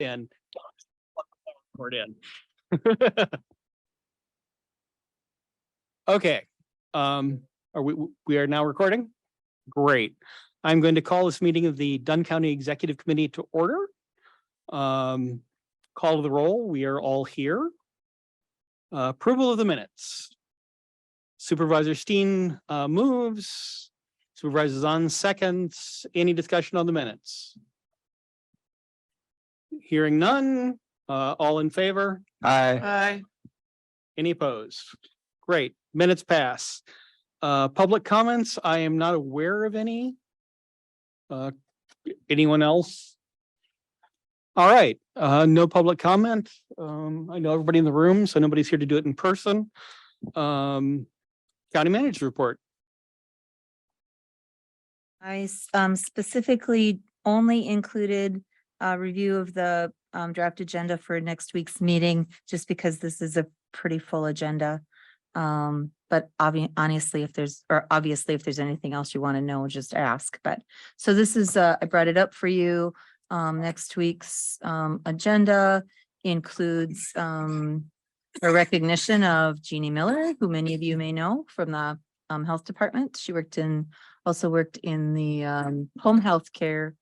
and record in. Okay. We are now recording? Great. I'm going to call this meeting of the Dunn County Executive Committee to order. Call to the roll. We are all here. Approval of the minutes. Supervisor Steen moves. Supervisor Dunn seconds. Any discussion on the minutes? Hearing none. All in favor? Aye. Aye. Any opposed? Great. Minutes pass. Public comments. I am not aware of any. Anyone else? All right. No public comment. I know everybody in the room, so nobody's here to do it in person. County manager's report. I specifically only included a review of the draft agenda for next week's meeting, just because this is a pretty full agenda. But obviously, if there's anything else you want to know, just ask. But so this is, I brought it up for you. Next week's agenda includes a recognition of Jeannie Miller, who many of you may know from the health department. She also worked in the home health care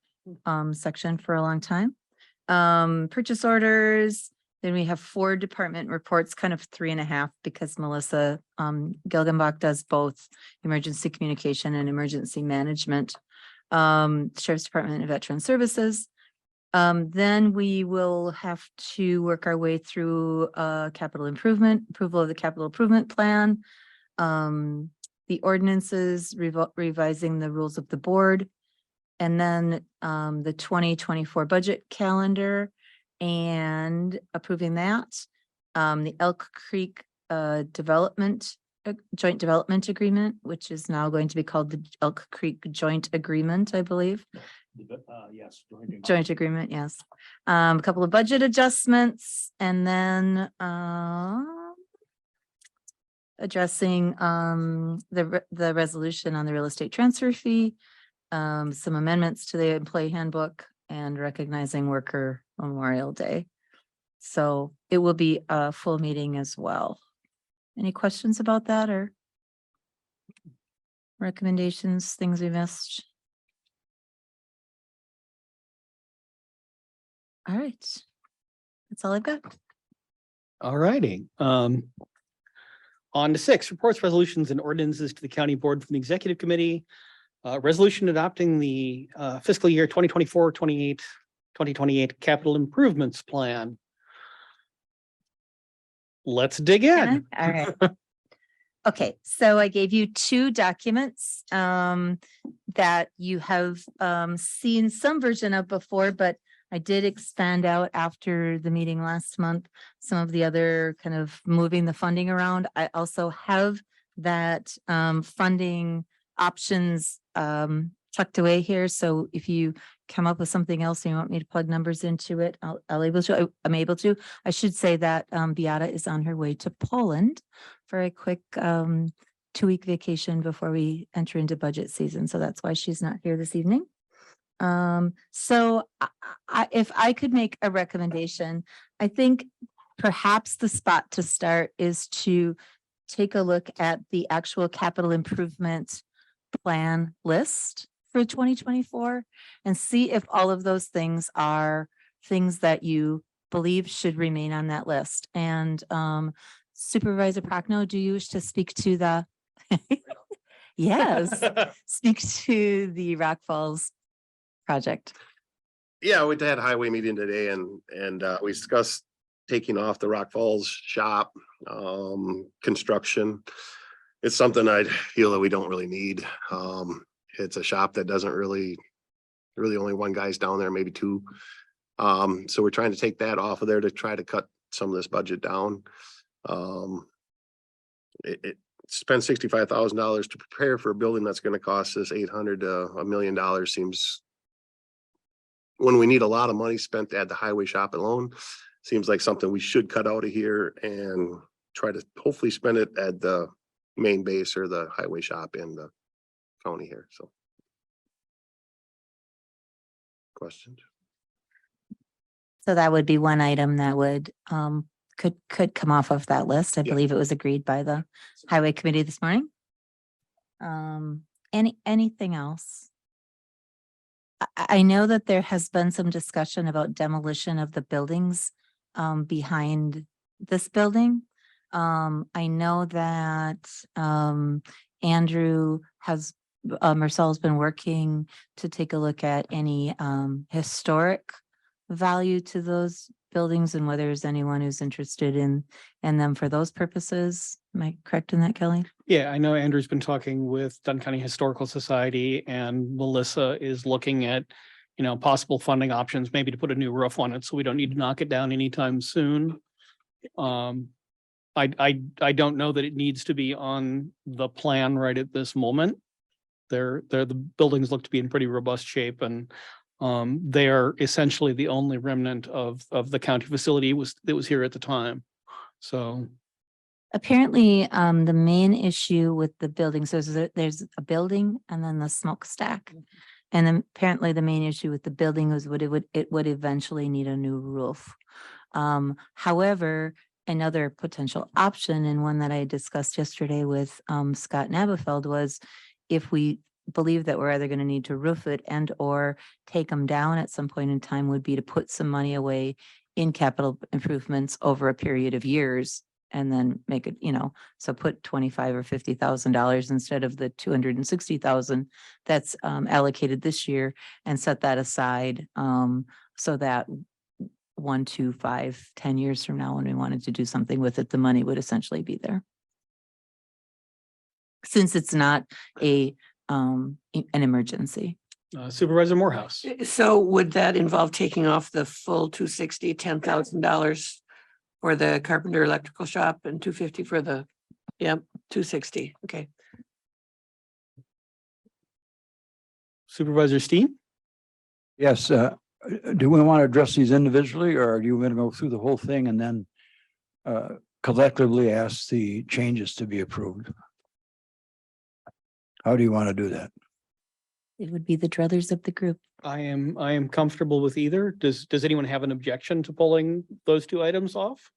section for a long time. Purchase orders. Then we have 4 department reports, kind of 3.5, because Melissa Gilgenbach does both emergency communication and emergency management. Sheriff's Department and Veteran Services. Then we will have to work our way through approval of the capital improvement plan, the ordinances, revising the rules of the board, and then the 2024 budget calendar and approving that. The Elk Creek joint development agreement, which is now going to be called the Elk Creek Joint Agreement, I believe. Yes. Joint agreement, yes. A couple of budget adjustments, and then addressing the resolution on the real estate transfer fee, some amendments to the employee handbook, and recognizing Worker Memorial Day. So it will be a full meeting as well. Any questions about that or recommendations, things we missed? All right. That's all I've got. All righty. On to 6, reports, resolutions, and ordinances to the county board from the executive committee. Resolution adopting the fiscal year 2024-28 capital improvements plan. Let's dig in. All right. Okay, so I gave you 2 documents that you have seen some version of before, but I did expand out after the meeting last month, some of the other kind of moving the funding around. I also have that funding options tucked away here. So if you come up with something else and you want me to plug numbers into it, I'm able to. I should say that Beata is on her way to Poland for a quick 2-week vacation before we enter into budget season. So that's why she's not here this evening. So if I could make a recommendation, I think perhaps the spot to start is to take a look at the actual capital improvement plan list for 2024 and see if all of those things are things that you believe should remain on that list. And Supervisor Prochnow, do you wish to speak to the yes, speak to the Rock Falls project? Yeah, we had a highway meeting today and we discussed taking off the Rock Falls shop construction. It's something I feel that we don't really need. It's a shop that doesn't really only one guy's down there, maybe 2. So we're trying to take that off of there to try to cut some of this budget down. It spent $65,000 to prepare for a building that's going to cost us $800,000 to $1 million. Seems, when we need a lot of money spent at the highway shop alone, seems like something we should cut out of here and try to hopefully spend it at the main base or the highway shop in the county here. So questions? So that would be one item that would, could come off of that list. I Yeah. believe it was agreed by the highway committee this morning. Anything else? I know that there has been some discussion about demolition of the buildings, behind this building. I know that, Andrew has, Marcel's been working to take a look at any, historic value to those buildings and whether there's anyone who's interested in them for those purposes. Am I correct in that, Kelly? Yeah, I know Andrew's been talking with Dunn County Historical Society and Melissa is looking at, possible funding options, maybe to put a new roof on it, so we don't need to knock it down anytime soon. I don't know that it needs to be on the plan right at this moment. The buildings look to be in pretty robust shape and they are essentially the only remnant of the county facility that was here at the time. So Apparently, the main issue with the buildings, there's a building and then the smokestack. And then apparently the main issue with the building was it would eventually need a new roof. However, another potential option and one that I discussed yesterday with Scott Nabafeld was if we believe that we're either going to need to roof it and or take them down at some point in time would be to put some money away in capital improvements over a period of years and then make it, so put $25,000 or $50,000 instead of the $260,000 that's allocated this year and set that aside so that 1, 2, 5, 10 years from now, when we wanted to do something with it, the money would essentially be there. Since it's not an emergency. Supervisor Morehouse. So would that involve taking off the full $10,000 for the carpenter electrical shop and $250 for the, $260, okay. Supervisor Steen? Yes, do we want to address these individually or are you going to go through the whole thing and then collectively ask the changes to be approved? How do you want to do that? It would be the druthers of the group. I am comfortable with either. Does anyone have an objection to pulling those two items off?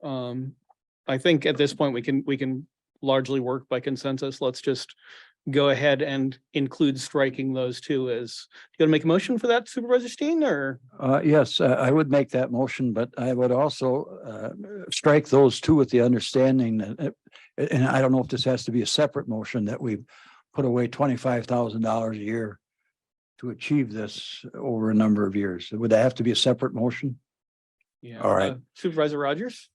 I think at this point we can largely work by consensus. Let's just go ahead and include striking those two as, you gonna make a motion for that, Supervisor Steen, or? Yes, I would make that motion, but I would also strike those two with the understanding that, and I don't know if this has to be a separate motion, that we put away $25,000 a year to achieve this over a number of years. Would that have to be a separate motion? Yeah. All right. Supervisor Rogers?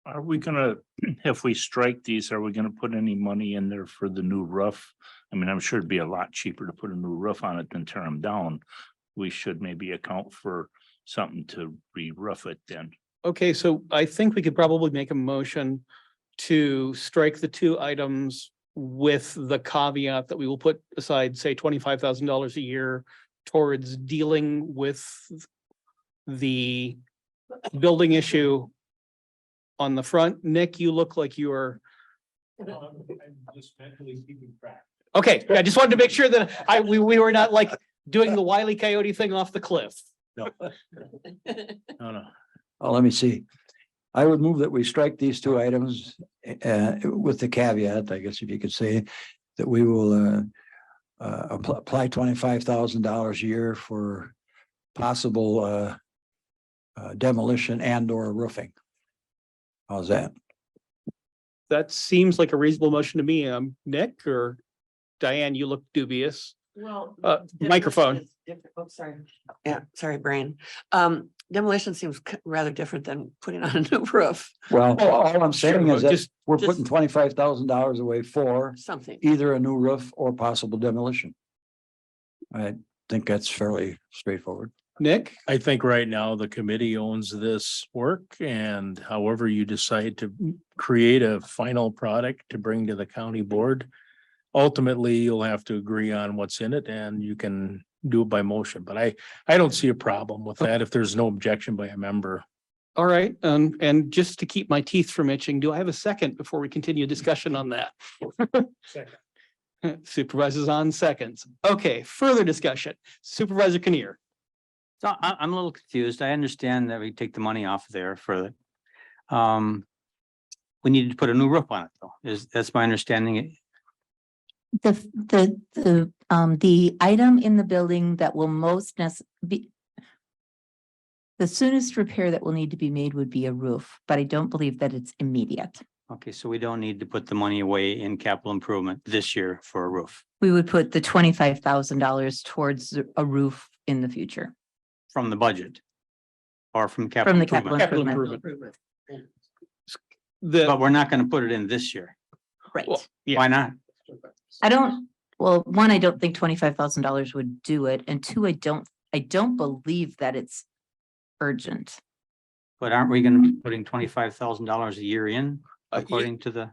Are we gonna, if we strike these, are we gonna put any money in there for the new roof? I mean, I'm sure it'd be a lot cheaper to put a new roof on it than tear them down. We should maybe account for something to re-roof it then. Okay, so I think we could probably make a motion to strike the two items with the caveat that we will put aside, say, $25,000 a year towards dealing with the building issue on the front. Nick, you look like you are. I'm just mentally keeping track. Okay, I just wanted to make sure that we were not like doing the Wile E. Coyote thing off the cliff. No. No. Oh, let me see. I would move that we strike these two items with the caveat, I guess if you could say, that we will apply $25,000 a year for possible demolition and or roofing. How's that? That seems like a reasonable motion to me. Nick or Diane, you look dubious. Well. Microphone. Oh, sorry. Yeah, sorry, brain. Demolition seems rather different than putting on a new roof, Well, all I'm saying is that Just- we're just- putting $25,000 away for something. either a new roof or possible demolition. I think that's fairly straightforward. Nick? I think right now the committee owns this work and however you decide to create a final product to bring to the county board. Ultimately, you'll have to agree on what's in it and you can do it by motion, but I don't see a problem with that if there's no objection by a member. All right, and just to keep my teeth from itching, do I have a second before we continue discussion on that? Second. Supervisors on seconds. Okay, further discussion. Supervisor Kinnear. So I'm a little confused. I understand that we take the money off there for it. We need to put a new roof on it though, that's my understanding. The item in the building that will be. The soonest repair that will need to be made would be a roof, but I don't believe that it's immediate. Okay, so we don't need to put the money away in capital improvement this year for a roof We would put the $25,000 towards a roof in the future from the budget. Or from from capital the capital improvement, improvement. but we're not gonna put it in this year. Right. Well, yeah. Why not? Well, one, I don't think $25,000 would do it. And two, I don't believe that it's urgent. But aren't we gonna be putting $25,000 a year in Yeah. according to the?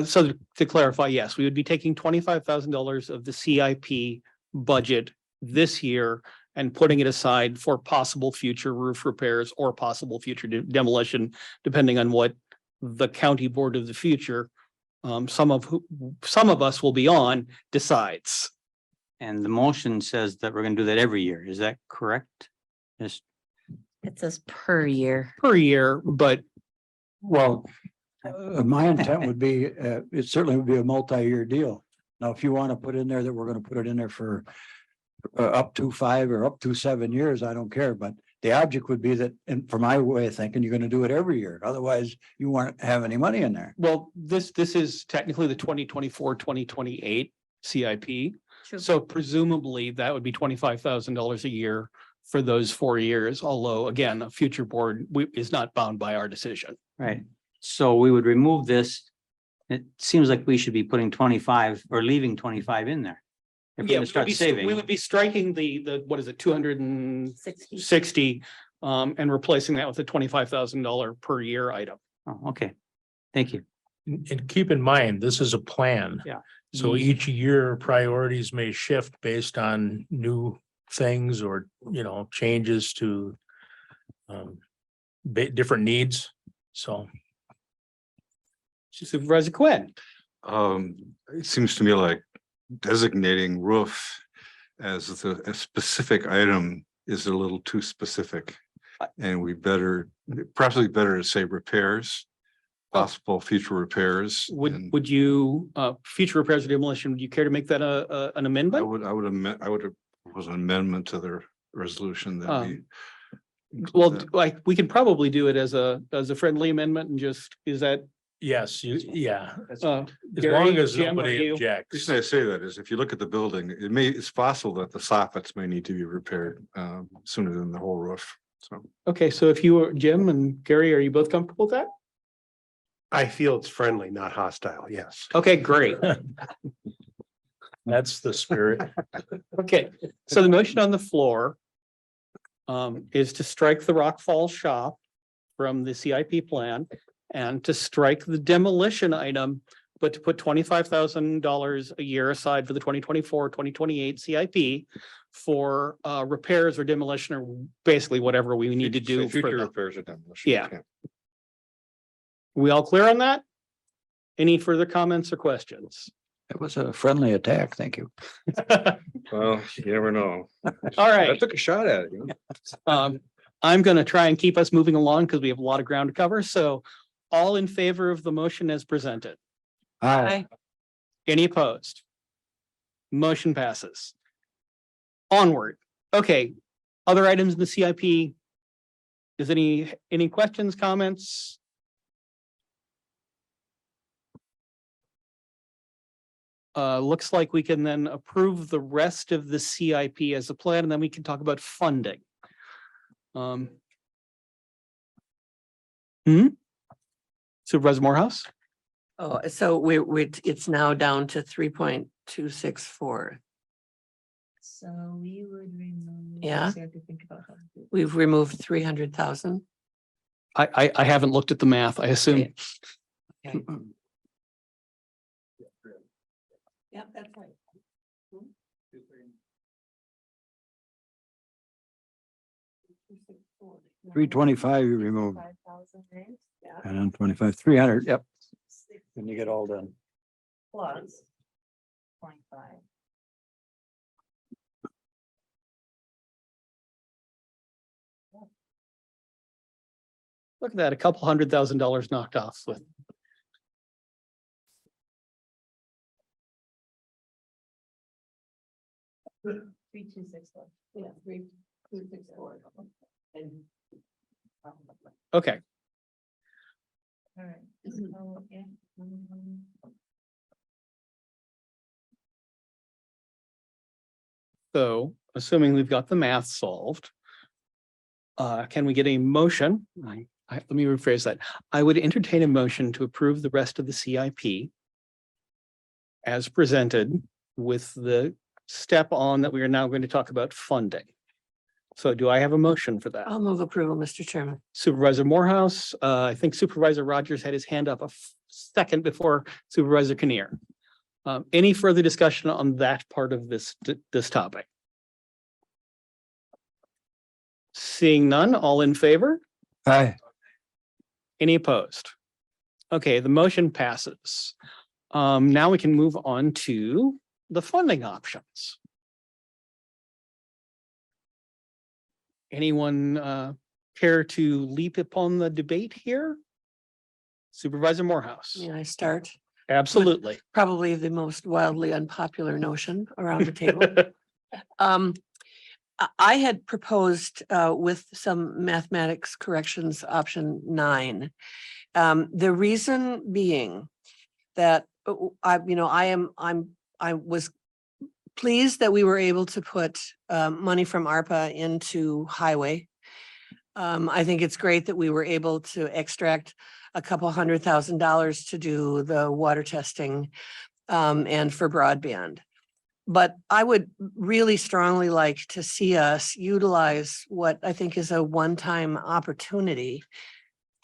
So to clarify, yes, we would be taking $25,000 of the CIP budget this year and putting it aside for possible future roof repairs or possible future demolition, depending on what the county board of the future, some of us will be on, decides. And the motion says that we're gonna do that every year. Is that correct? Yes. It says per year. Per year, but Well, my intent would be, it certainly would be a multi-year deal. Now, if you want to put in there that we're going to put it in there for up to 5 or up to 7 years, I don't care, but the object would be that, and for my way of thinking, you're going to do it every year. Otherwise, you won't have any money in there. well, this is technically the 2024-2028 CIP. So presumably that would be $25,000 a year for those 4 years, although again, a future board is not bound by our decision. Right, so we would remove this. It seems like we should be putting 25 or leaving 25 in there. If we're Yeah, gonna start we saving, would be striking the, what is it, 260, and replacing that with a $25,000 per year item. oh, okay, thank you. And keep in mind, this is a plan. Yeah. So each year priorities may shift based on new things or, changes to different needs. So Supervisor Quinn. It seems to me like designating roof as a specific item is a little too specific. And probably better to say repairs, possible future repairs. Would you, future repairs or demolition, would you care to make that an I amendment? would propose an amendment to the resolution that we. Well, like, we can probably do it as a friendly amendment and just, is that? yes, yeah, as Gary, long as Jim, or nobody you? The objects. reason I say that is if you look at the building, it's possible that the soffits may need to be repaired sooner than the whole roof. So Okay, so if you were Jim and Gary, are you both comfortable with that? I feel it's friendly, not hostile. Yes. Okay, great. That's the spirit. Okay, so the motion on the floor is to strike the Rock Falls shop from the CIP plan and to strike the demolition item, but to put $25,000 a year aside for the 2024-2028 CIP for repairs or demolition or basically whatever we need to do. Future For the, repairs or demolition. Yeah. We all clear on that? Any further comments or questions? It was a friendly attack. Thank you. Well, you never know. All right. I took a shot at it. I'm going to try and keep us moving along because we have a lot of ground to cover. So all in favor of the motion as presented? Aye. Any opposed? Motion passes. Onward. Okay, other items in the CIP? Is any questions, comments? Looks like we can then approve the rest of the CIP as a plan, and then we can talk about funding. Supervisor Morehouse? Oh, so it's now down to 3.264. So we would remove. Yeah. so I have to think about how to do it. We've removed 300,000. I haven't looked at the math. I assume. Okay. Yeah, that's right. 325 you removed, 5,000, right? Yeah. and then 25, 300, yep. When you get all done. Plus 25. Look at that, a couple $100,000 knocked off with. Okay. So assuming we've got the math solved. Can we get a motion? Let me rephrase that. I would entertain a motion to approve the rest of the CIP. As presented with the step on that we are now going to talk about funding. So do I have a motion for that? I'll move approval, Mr. Chairman. Supervisor Morehouse, I think Supervisor Rogers had his hand up a second before Supervisor Kinnear. Any further discussion on that part of this topic? Seeing none, all in favor? Aye. Any opposed? Okay, the motion passes. Now we can move on to the funding options. Anyone care to leap upon the debate here? Supervisor Morehouse. May I start? Absolutely. Probably the most wildly unpopular notion around the table. I had proposed with some mathematics corrections, option 9. The reason being that I was pleased that we were able to put money from ARPA into highway. I think it's great that we were able to extract a couple $100,000 to do the water testing and for broadband. But I would really strongly like to see us utilize what I think is a one-time opportunity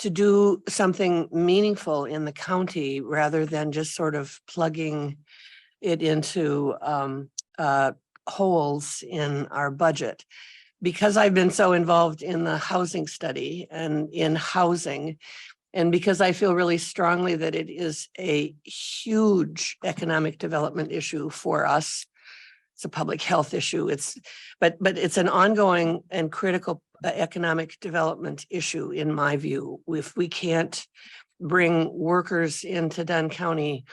to do something meaningful in the county rather than just sort of plugging it into holes in our budget. Because I've been so involved in the housing study and in housing, and because I feel really strongly that it is a huge economic development issue for us. It's a public health issue. But it's an ongoing and critical economic development issue, in my view. If we can't bring workers into Dunn County,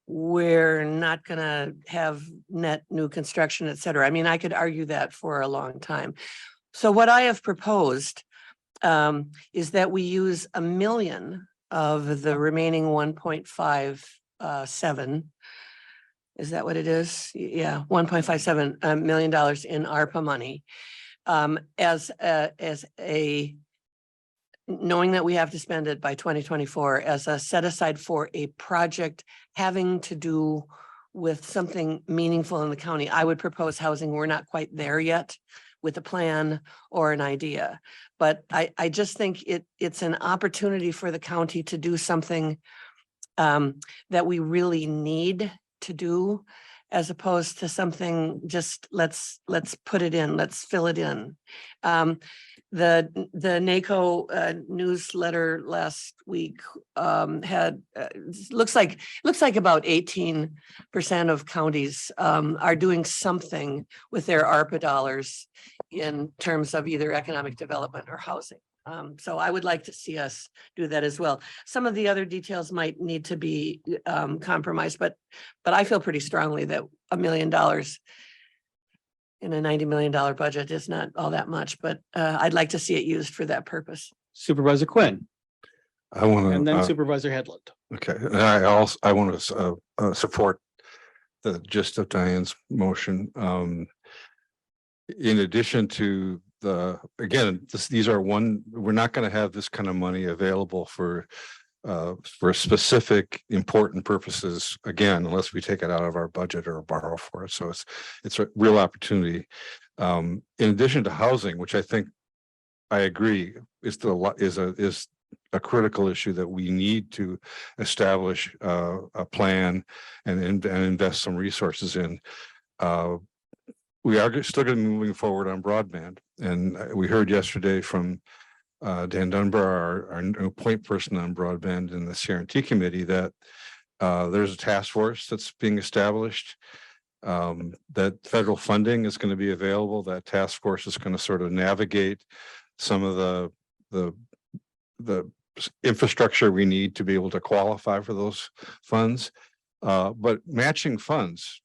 we're not going to have net new construction, et cetera. I mean, I could argue that for a long time. So what I have proposed is that we use $1 million of the remaining 1.57. Is that what it is? Yeah, $1.57 million in ARPA money. As a knowing that we have to spend it by 2024 as a set aside for a project having to do with something meaningful in the county. I would propose housing. We're not quite there yet with a plan or an idea, but I just think it's an opportunity for the county to do something that we really need to do, as opposed to something just let's put it in, let's fill it in. The NACO newsletter last week had looks like about 18% of counties are doing something with their ARPA dollars in terms of either economic development or housing. So I would like to see us do that as well. Some of the other details might need to be compromised, but I feel pretty strongly that $1 million in a $90 million budget is not all that much, but I'd like to see it used for that purpose. Supervisor Quinn I want and then to, Supervisor Headland. okay, and I want to support the gist of Diane's motion. In addition to again, we're not going to have this kind of money available for specific important purposes, again, unless we take it out of our budget or borrow for it. So it's a real opportunity. In addition to housing, which I think I agree is a critical issue that we need to establish a plan and invest some resources in. We are still going to be moving forward on broadband, and we heard yesterday from Dan Dunbar, our new point person on broadband in the CRT committee, that there's a task force that's being established, that federal funding is going to be available. That task force is going to sort of navigate some of the infrastructure we need to be able to qualify for those funds. But matching funds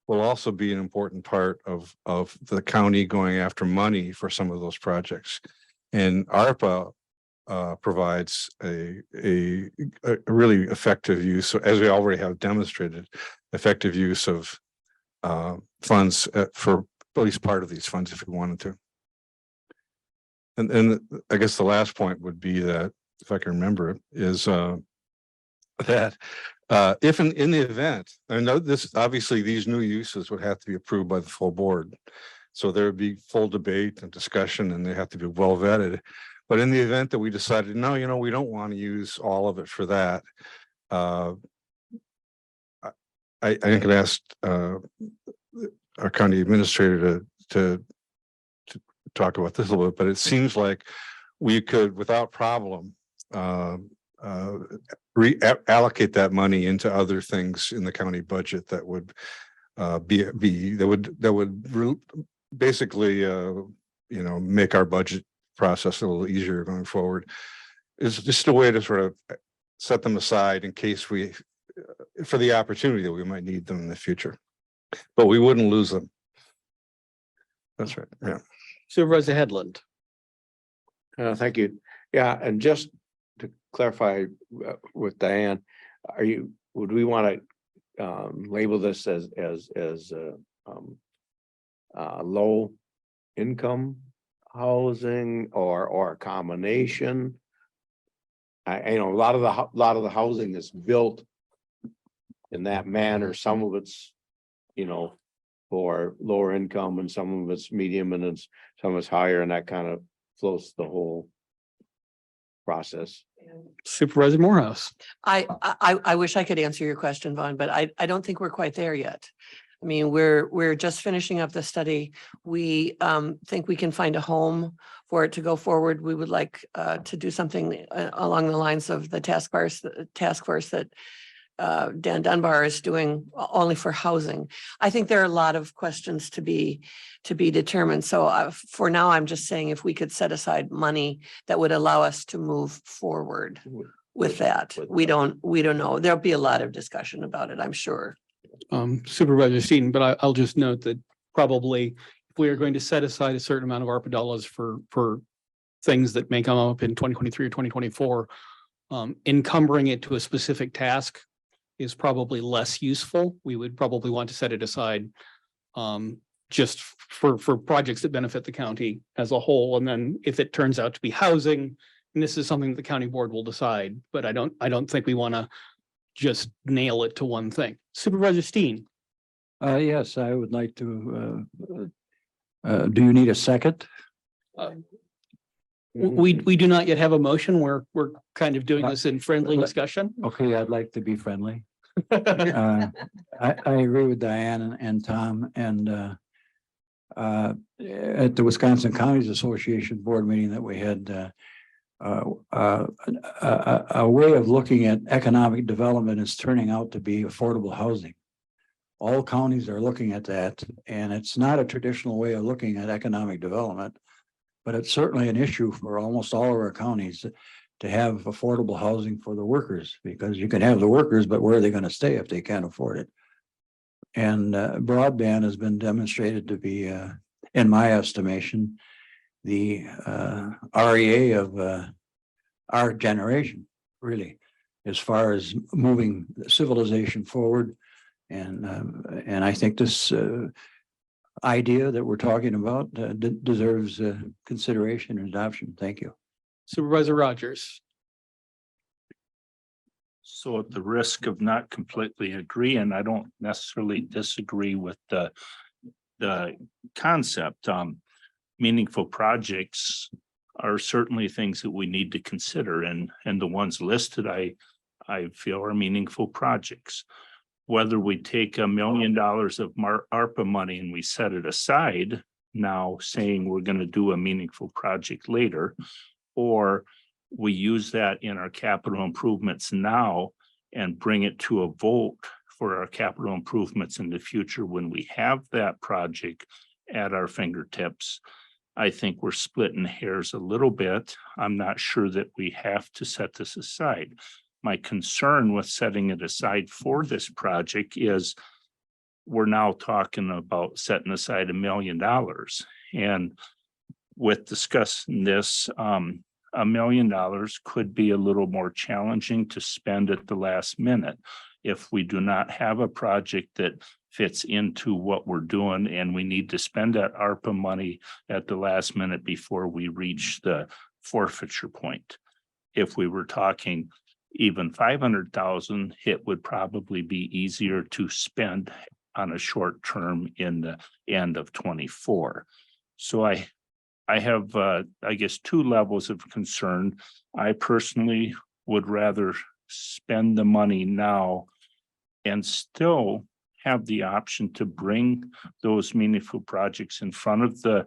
will also be an important part of the county going after money for some of those projects. And ARPA provides a really effective use, as we already have demonstrated, effective use of funds for at least part of these funds if we wanted to. And I guess the last point would be that, if I can remember it, is that if in the event, I know this, obviously these new uses would have to be approved by the full board. So there would be full debate and discussion, and they have to be well vetted. But in the event that we decided, no, we don't want to use all of it for that, I could ask our county administrator to talk about this a little bit, but it seems like we could, without problem, reallocate that money into other things in the county budget that would basically make our budget process a little easier going forward. It's just a way to sort of set them aside in case for the opportunity that we might need them in the future, but we wouldn't lose them. That's right. Yeah. Supervisor Headland. Thank you. Yeah, and just to clarify with Diane, would we want to label this as low income housing or a combination? I know a lot of the housing is built in that manner. Some of it's, for lower income, and some of it's medium, and some of it's higher, and that kind of flows the whole process. Supervisor Morehouse. I wish I could answer your question, Vaughn, but I don't think we're quite there yet. I mean, we're just finishing up the study. We think we can find a home for it to go forward. We would like to do something along the lines of the task force that Dan Dunbar is doing only for housing. I think there are a lot of questions to be determined. So for now, I'm just saying if we could set aside money that would allow us to move forward with that. We don't know. There'll be a lot of discussion about it, I'm sure. Supervisor Seaton, but I'll just note that probably if we are going to set aside a certain amount of ARPA dollars for things that may come up in 2023 or 2024, encumbering it to a specific task is probably less useful. We would probably want to set it aside just for projects that benefit the county as a whole. And then if it turns out to be housing, and this is something that the county board will decide, but I don't think we want to just nail it to one thing. Supervisor Steen. Yes, I would like to, do you need a second? We do not yet have a motion. We're kind of doing this in friendly discussion. Okay, I'd like to be friendly. I agree with Diane and Tom, and at the Wisconsin Counties Association board meeting that we had, a way of looking at economic development is turning out to be affordable housing. All counties are looking at that, and it's not a traditional way of looking at economic development, but it's certainly an issue for almost all of our counties to have affordable housing for the workers, because you can have the workers, but where are they going to stay if they can't afford it? And broadband has been demonstrated to be, in my estimation, the REA of our generation, really, as far as moving civilization forward. And I think this idea that we're talking about deserves consideration and adoption. Thank you. Supervisor Rogers. So at the risk of not completely agreeing, I don't necessarily disagree with the concept. Meaningful projects are certainly things that we need to consider, and the ones listed I feel are meaningful projects. Whether we take $1 million of ARPA money and we set it aside now, saying we're going to do a meaningful project later, or we use that in our capital improvements now and bring it to a vote for our capital improvements in the future when we have that project at our fingertips, I think we're splitting hairs a little bit. I'm not sure that we have to set this aside. My concern with setting it aside for this project is we're now talking about setting aside $1 million. And with discussing this, $1 million could be a little more challenging to spend at the last minute if we do not have a project that fits into what we're doing, and we need to spend that ARPA money at the last minute before we reach the forfeiture point. If we were talking even 500,000, it would probably be easier to spend on a short term in the end of 24. So I have, I guess, two levels of concern. I personally would rather spend the money now and still have the option to bring those meaningful projects in front of the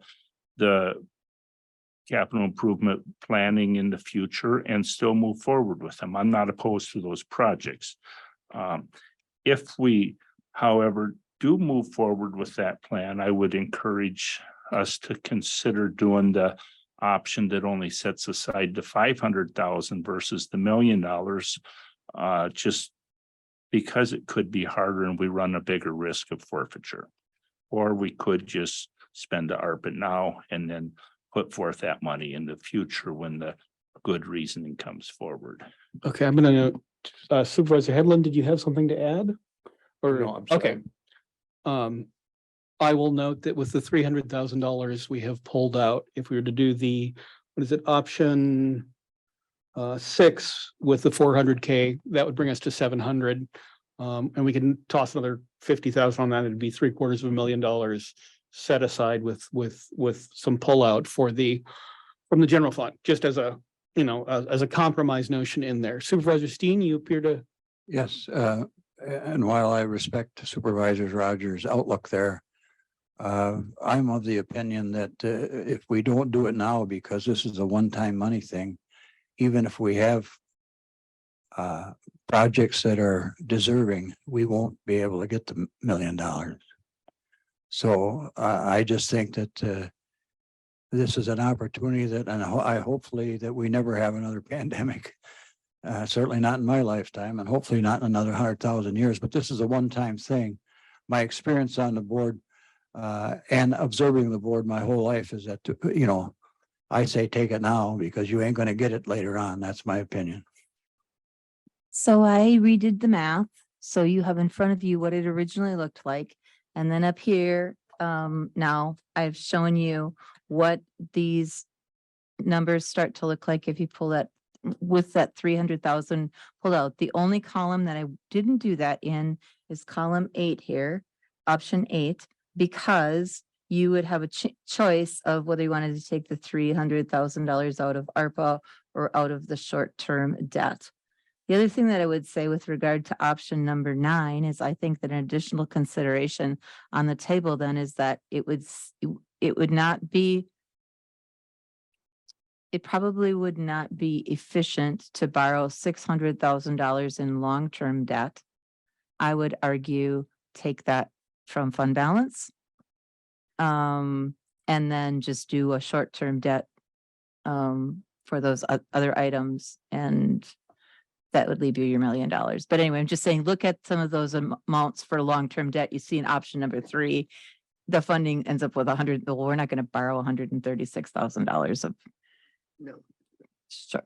capital improvement planning in the future and still move forward with them. I'm not opposed to those projects. If we, however, do move forward with that plan, I would encourage us to consider doing the option that only sets aside the 500,000 versus the $1 million, just because it could be harder and we run a bigger risk of forfeiture. Or we could just spend the ARPA now and then put forth that money in the future when the good reasoning comes forward. Okay, I'm gonna note, Supervisor Headland, did you have something to add? Or, No, I'm sorry. okay. I will note that with the $300,000 we have pulled out, if we were to do the, what is it, option 6 with the 400K, that would bring us to 700. And we can toss another 50,000 on that. It'd be $750,000 set aside with some pullout for from the general fund, just as a, you know, as a compromise notion in there. Supervisor Steen, you appear to. Yes, and while I respect Supervisor Rogers' outlook there, I'm of the opinion that if we don't do it now, because this is a one-time money thing, even if we have projects that are deserving, we won't be able to get the $1 million. So I just think that this is an opportunity that, and I hopefully that we never have another pandemic. Certainly not in my lifetime, and hopefully not in another 100,000 years, but this is a one-time thing. My experience on the board and observing the board my whole life is that, you know, I say take it now because you ain't going to get it later on. That's my opinion. So I redid the math. So you have in front of you what it originally looked like. And then up here, now I've shown you what these numbers start to look like if you pull that with that 300,000 pulled out. The only column that I didn't do that in is column 8 here, option 8, because you would have a choice of whether you wanted to take the $300,000 out of ARPA or out of the short-term debt. The other thing that I would say with regard to option number 9 is I think that an additional consideration on the table then is that it would not be, it probably would not be efficient to borrow $600,000 in long-term debt. I would argue take that from fund balance. And then just do a short-term debt for those other items, and that would leave you your $1 million. But anyway, I'm just saying, look at some of those amounts for long-term debt. You see in option number 3, the funding ends up with well, we're not going to borrow $136,000 of. No.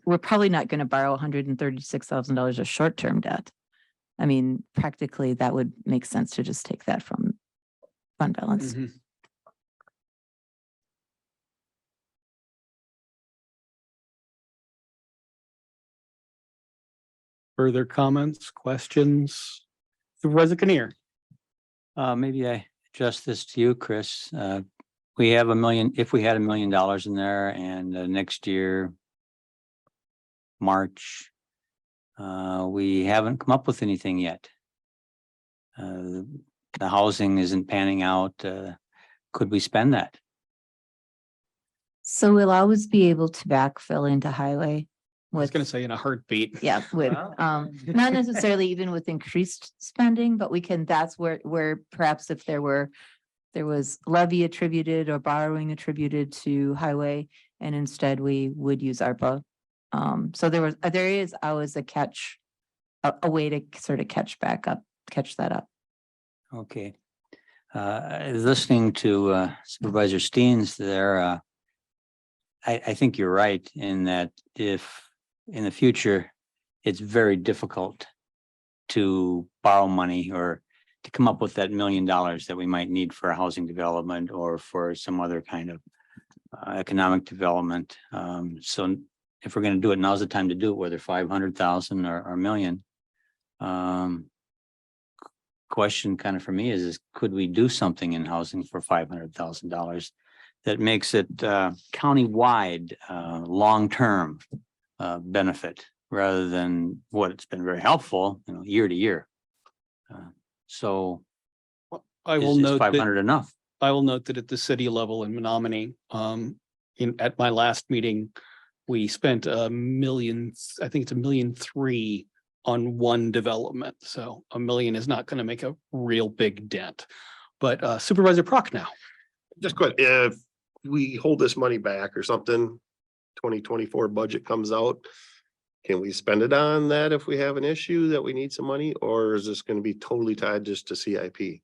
We're probably not going to borrow $136,000 of short-term debt. I mean, practically that would make sense to just take that from fund balance. Mm-hmm. Further comments, questions? Supervisor Kinnear. Maybe I address this to you, Chris. We have $1 million, if we had $1 million in there, and next year, March, we haven't come up with anything yet. The housing isn't panning out. Could we spend that? So we'll always be able to backfill into highway. I was going to say in a heartbeat. Yeah, with, not necessarily even with increased spending, but we can, that's where perhaps if there were there was levy attributed or borrowing attributed to highway, and instead we would use ARPA. So there is always a catch, a way to sort of catch that up. Okay. Listening to Supervisor Steens there, I think you're right in that if in the future, it's very difficult to borrow money or to come up with that $1 million that we might need for a housing development or for some other kind of economic development. So if we're going to do it, now's the time to do it, whether 500,000 or $1 million. Question kind of for me is could we do something in housing for $500,000 that makes it countywide, long-term benefit rather than what it's been very helpful, year to year. So I will is note 500 enough? I will note that at the city level in Menominee, at my last meeting, we spent $1 million, I think it's $1.3 million on one development. So $1 million is not going to make a real big dent. But Supervisor Prock now. Just quick, if we hold this money back or something, 2024 budget comes out, can we spend it on that if we have an issue that we need some money, or is this going to be totally tied just to CIP?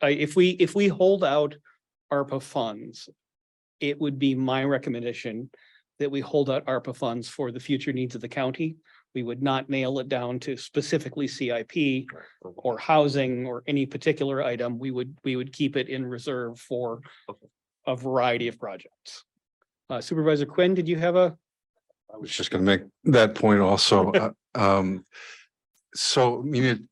If we hold out ARPA funds, it would be my recommendation that we hold out ARPA funds for the future needs of the county. We would not nail it down to specifically CIP or housing or any particular item. We would keep it in reserve for a variety of projects. Supervisor Quinn, did you have a? I was just going to make that point also. So, I mean,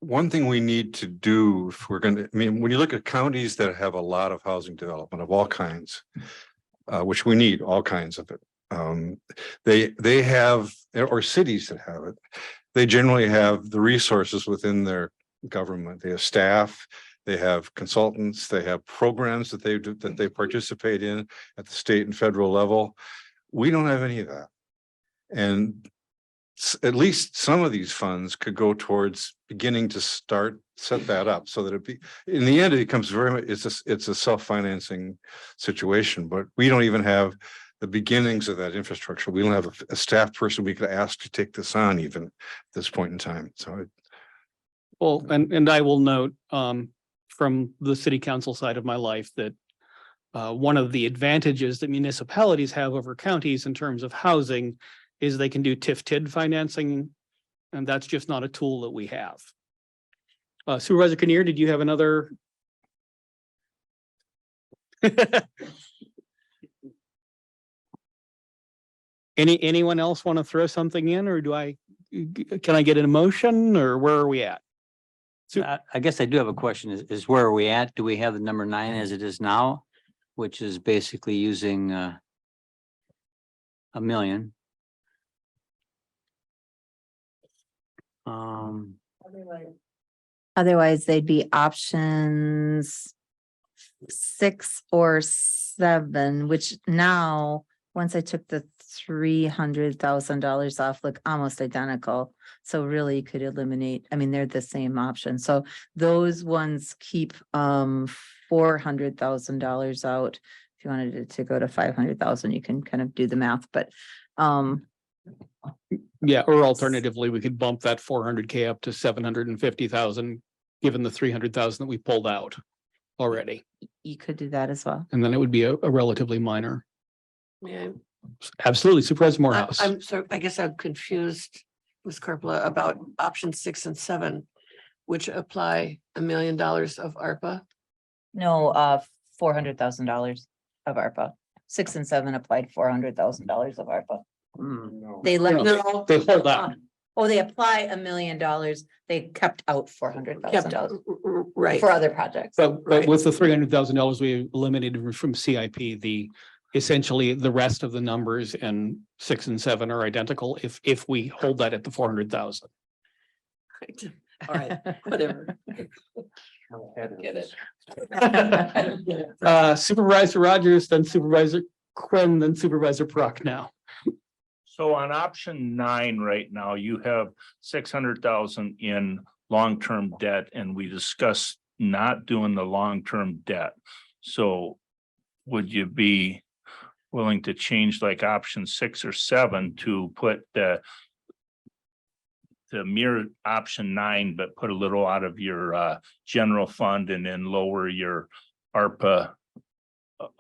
one thing we need to do if we're going to, I mean, when you look at counties that have a lot of housing development of all kinds, which we need all kinds of it. They have, or cities that have it, they generally have the resources within their government. They have staff, they have consultants, they have programs that they participate in at the state and federal level. We don't have any of that. And at least some of these funds could go towards beginning to set that up so that in the end, it becomes very much, it's a self-financing situation, but we don't even have the beginnings of that infrastructure. We don't have a staff person we could ask to take this on even at this point in time. So. Well, and I will note from the city council side of my life that one of the advantages that municipalities have over counties in terms of housing is they can do TIF-TID financing, and that's just not a tool that we have. Supervisor Kinnear, did you have another? Anyone else want to throw something in, or can I get an emotion, or where are we at? I guess I do have a question is where are we at? Do we have the number 9 as it is now, which is basically using $1 million? Otherwise, they'd be options 6 or 7, which now, once I took the $300,000 off, look almost identical. So really you could eliminate, I mean, they're the same option. So those ones keep $400,000 out. If you wanted it to go to 500,000, you can kind of do the math, but yeah, or alternatively, we could bump that 400K up to 750,000, given the 300,000 that we pulled out already. you could do that as well. And then it would be a relatively minor. Yeah. Absolutely. Supervisor Morehouse. I'm so, I guess I'm confused, Ms. Corpola, about options 6 and 7, which apply $1 million of ARPA. No, $400,000 of ARPA. 6 and 7 applied $400,000 of ARPA. They let. No. They hold out. Oh, they apply $1 million. They kept out Kept out, $400,000 right. for other projects. But Right. with the $300,000 we eliminated from CIP, essentially the rest of the numbers in 6 and 7 are identical if we hold that at the 400,000. All right, whatever. Get it. Supervisor Rogers, then Supervisor Quinn, then Supervisor Prock now. So on option 9 right now, you have 600,000 in long-term debt, and we discussed not doing the long-term debt. So would you be willing to change like option 6 or 7 to put the mirror option 9, but put a little out of your general fund and then lower your ARPA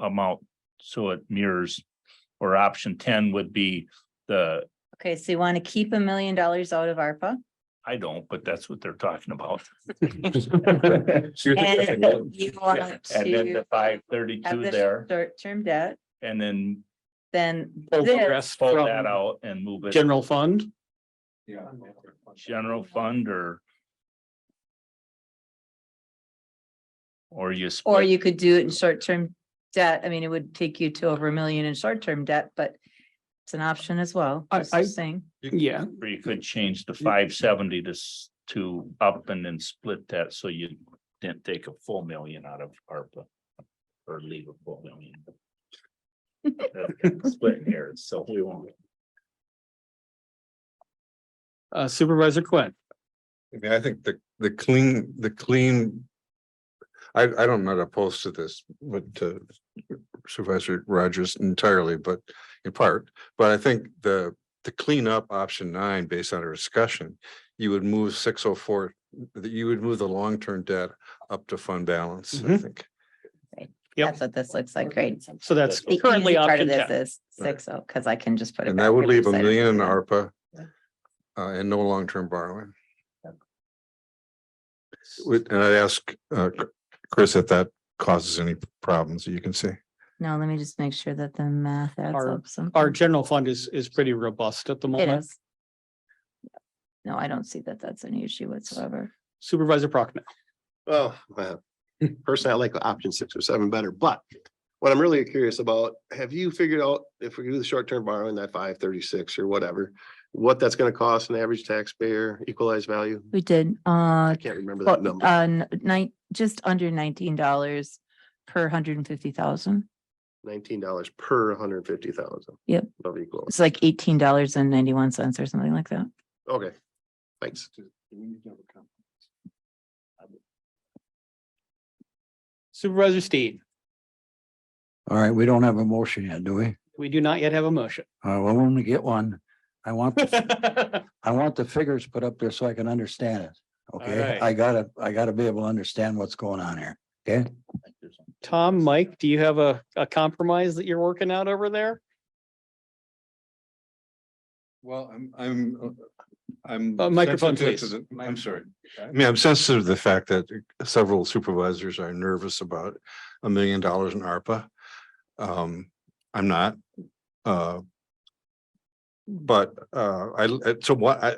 amount so it mirrors, or option 10 would be Okay, so you want to keep $1 million out of ARPA? I don't, but that's what they're talking about. And you want And then to the have 532 the there, short-term debt, and then then Pull the this, rest pull from that out and move it general fund. general fund or you or split. you could do it in short-term debt. I mean, it would take you to over $1 million in short-term debt, but it's an option as well. I- Just saying. Yeah, Or you could change the 570 to up and then split that, so you didn't take a full million out of ARPA. Or leave a full million. Split hairs, so we won't. Supervisor Quinn. I mean, I think the clean. I'm not opposed to this, but to Supervisor Rogers entirely, but in part, but I think the clean up option 9, based on our discussion, you would move 604, you would move the long-term debt up to fund balance, I Mhm. think. Yep. That's what this looks like. Great. So that's The currently easy part option of this 10. is 6, because I can just put it. And back that would every leave $1 side of million in it. ARPA. And no long-term borrowing. And I'd ask Chris if that causes any problems that you can see. No, let me just make sure that the math adds Our- up some. Our general fund is pretty robust at the It moment. is. No, I don't see that that's an issue whatsoever. Supervisor Prochnow. Well, personally, I like option 6 or 7 better, but what I'm really curious about, have you figured out if we do the short-term borrowing, that 536 or whatever, what that's gonna cost an average taxpayer, equalized value? We did, I can't remember that number. just under $19 per 150,000. $19 per 150,000. Yep. Of equal. It's like $18.91 or something like that. Okay, thanks. Supervisor Steen. All right, we don't have a motion yet, do we? We do not yet have a motion. Well, when we get one, I want the figures put up there so I can understand it. Okay, right. I gotta be able to understand what's going on here. Okay, Tom, Mike, do you have a compromise that you're working out over there? Well, I'm. Microphone, sensitive to please. I'm sorry. I mean, I'm sensitive to the fact that several supervisors are nervous about $1 million in ARPA. I'm not. But I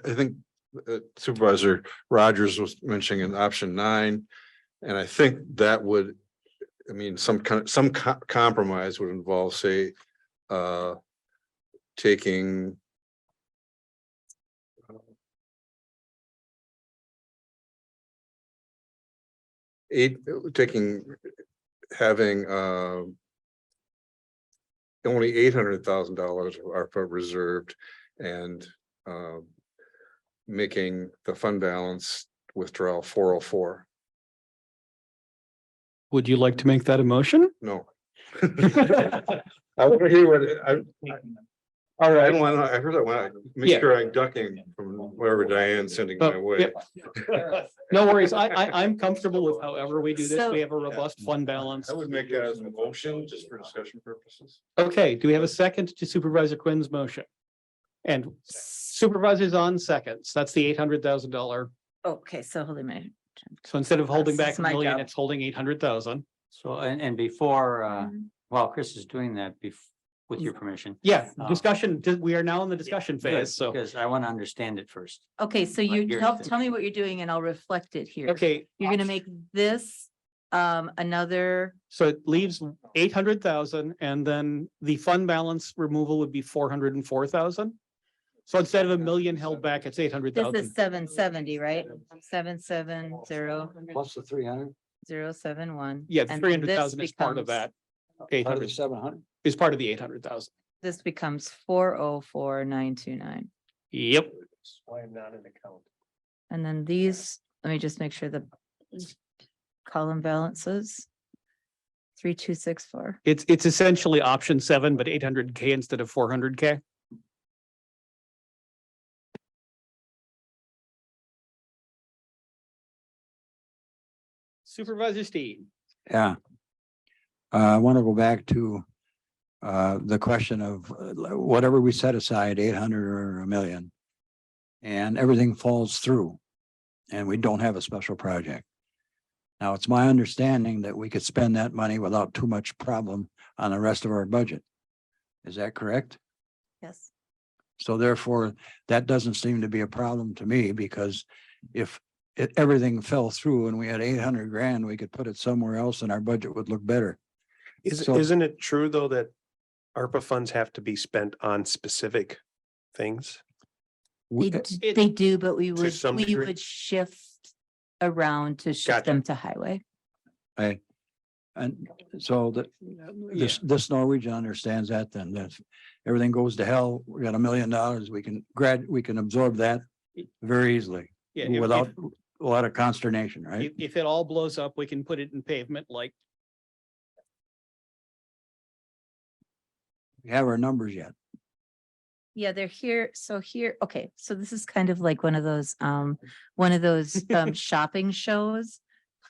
think Supervisor Rogers was mentioning in option 9. And I think that would, I mean, some compromise would involve, say, taking having only $800,000 of ARPA reserved and making the fund balance withdrawal 404. Would you like to make that a motion? No. I want to hear what All I right. don't want, I heard that one, make Yeah. sure I'm ducking from wherever Diane's sending my Oh, way. No worries. I'm comfortable with however we do this. So- We have a robust fund balance. I would make that as a motion just for discussion purposes. Okay, do we have a second to Supervisor Quinn's motion? And Supervisor's on seconds. That's the $800,000. Okay, so hold on a minute. So instead of holding This back is a my million, job. it's holding 800,000. So, and before, Mhm. while Chris is doing that, with your permission. Yeah, Oh. discussion, we are now in the discussion phase, so. Because I want to understand it first. Okay, so You're- tell me what you're doing and I'll reflect it here. Okay, You're gonna make this another, so it leaves 800,000 and then the fund balance removal would be 404,000. So instead of $1 million held back, it's this 800,000. is 770, right? 770 plus the 300, 071. Yeah, And 300,000 this is part of becomes- that. part of the 800 700. is part of the 800,000. This becomes 404,929. Yep. And then these let me just make sure the column balances. 3264. It's essentially option 7, but 800K instead of 400K. Supervisor Steen. Yeah. I want to go back to the question of whatever we set aside, 800 or a million. And everything falls through and we don't have a special project. Now, it's my understanding that we could spend that money without too much problem on the rest of our budget. Is that correct? Yes. So therefore, that doesn't seem to be a problem to me because if everything fell through and we had 800 grand, we could put it somewhere else and our budget would look better. So- Isn't it true, though, that ARPA funds have to be spent on specific things? They, they do, but we some we degree. would shift around to shift Gotcha. them to highway. Right. And so this Norwegian understands that then that everything goes to hell, we got $1 million, we can absorb that very easily Yeah, if- without a lot of consternation, right? If it all blows up, we can put it in pavement like, We have our numbers yet. Yeah, they're here. So here, okay, so this is kind of like one of those shopping shows.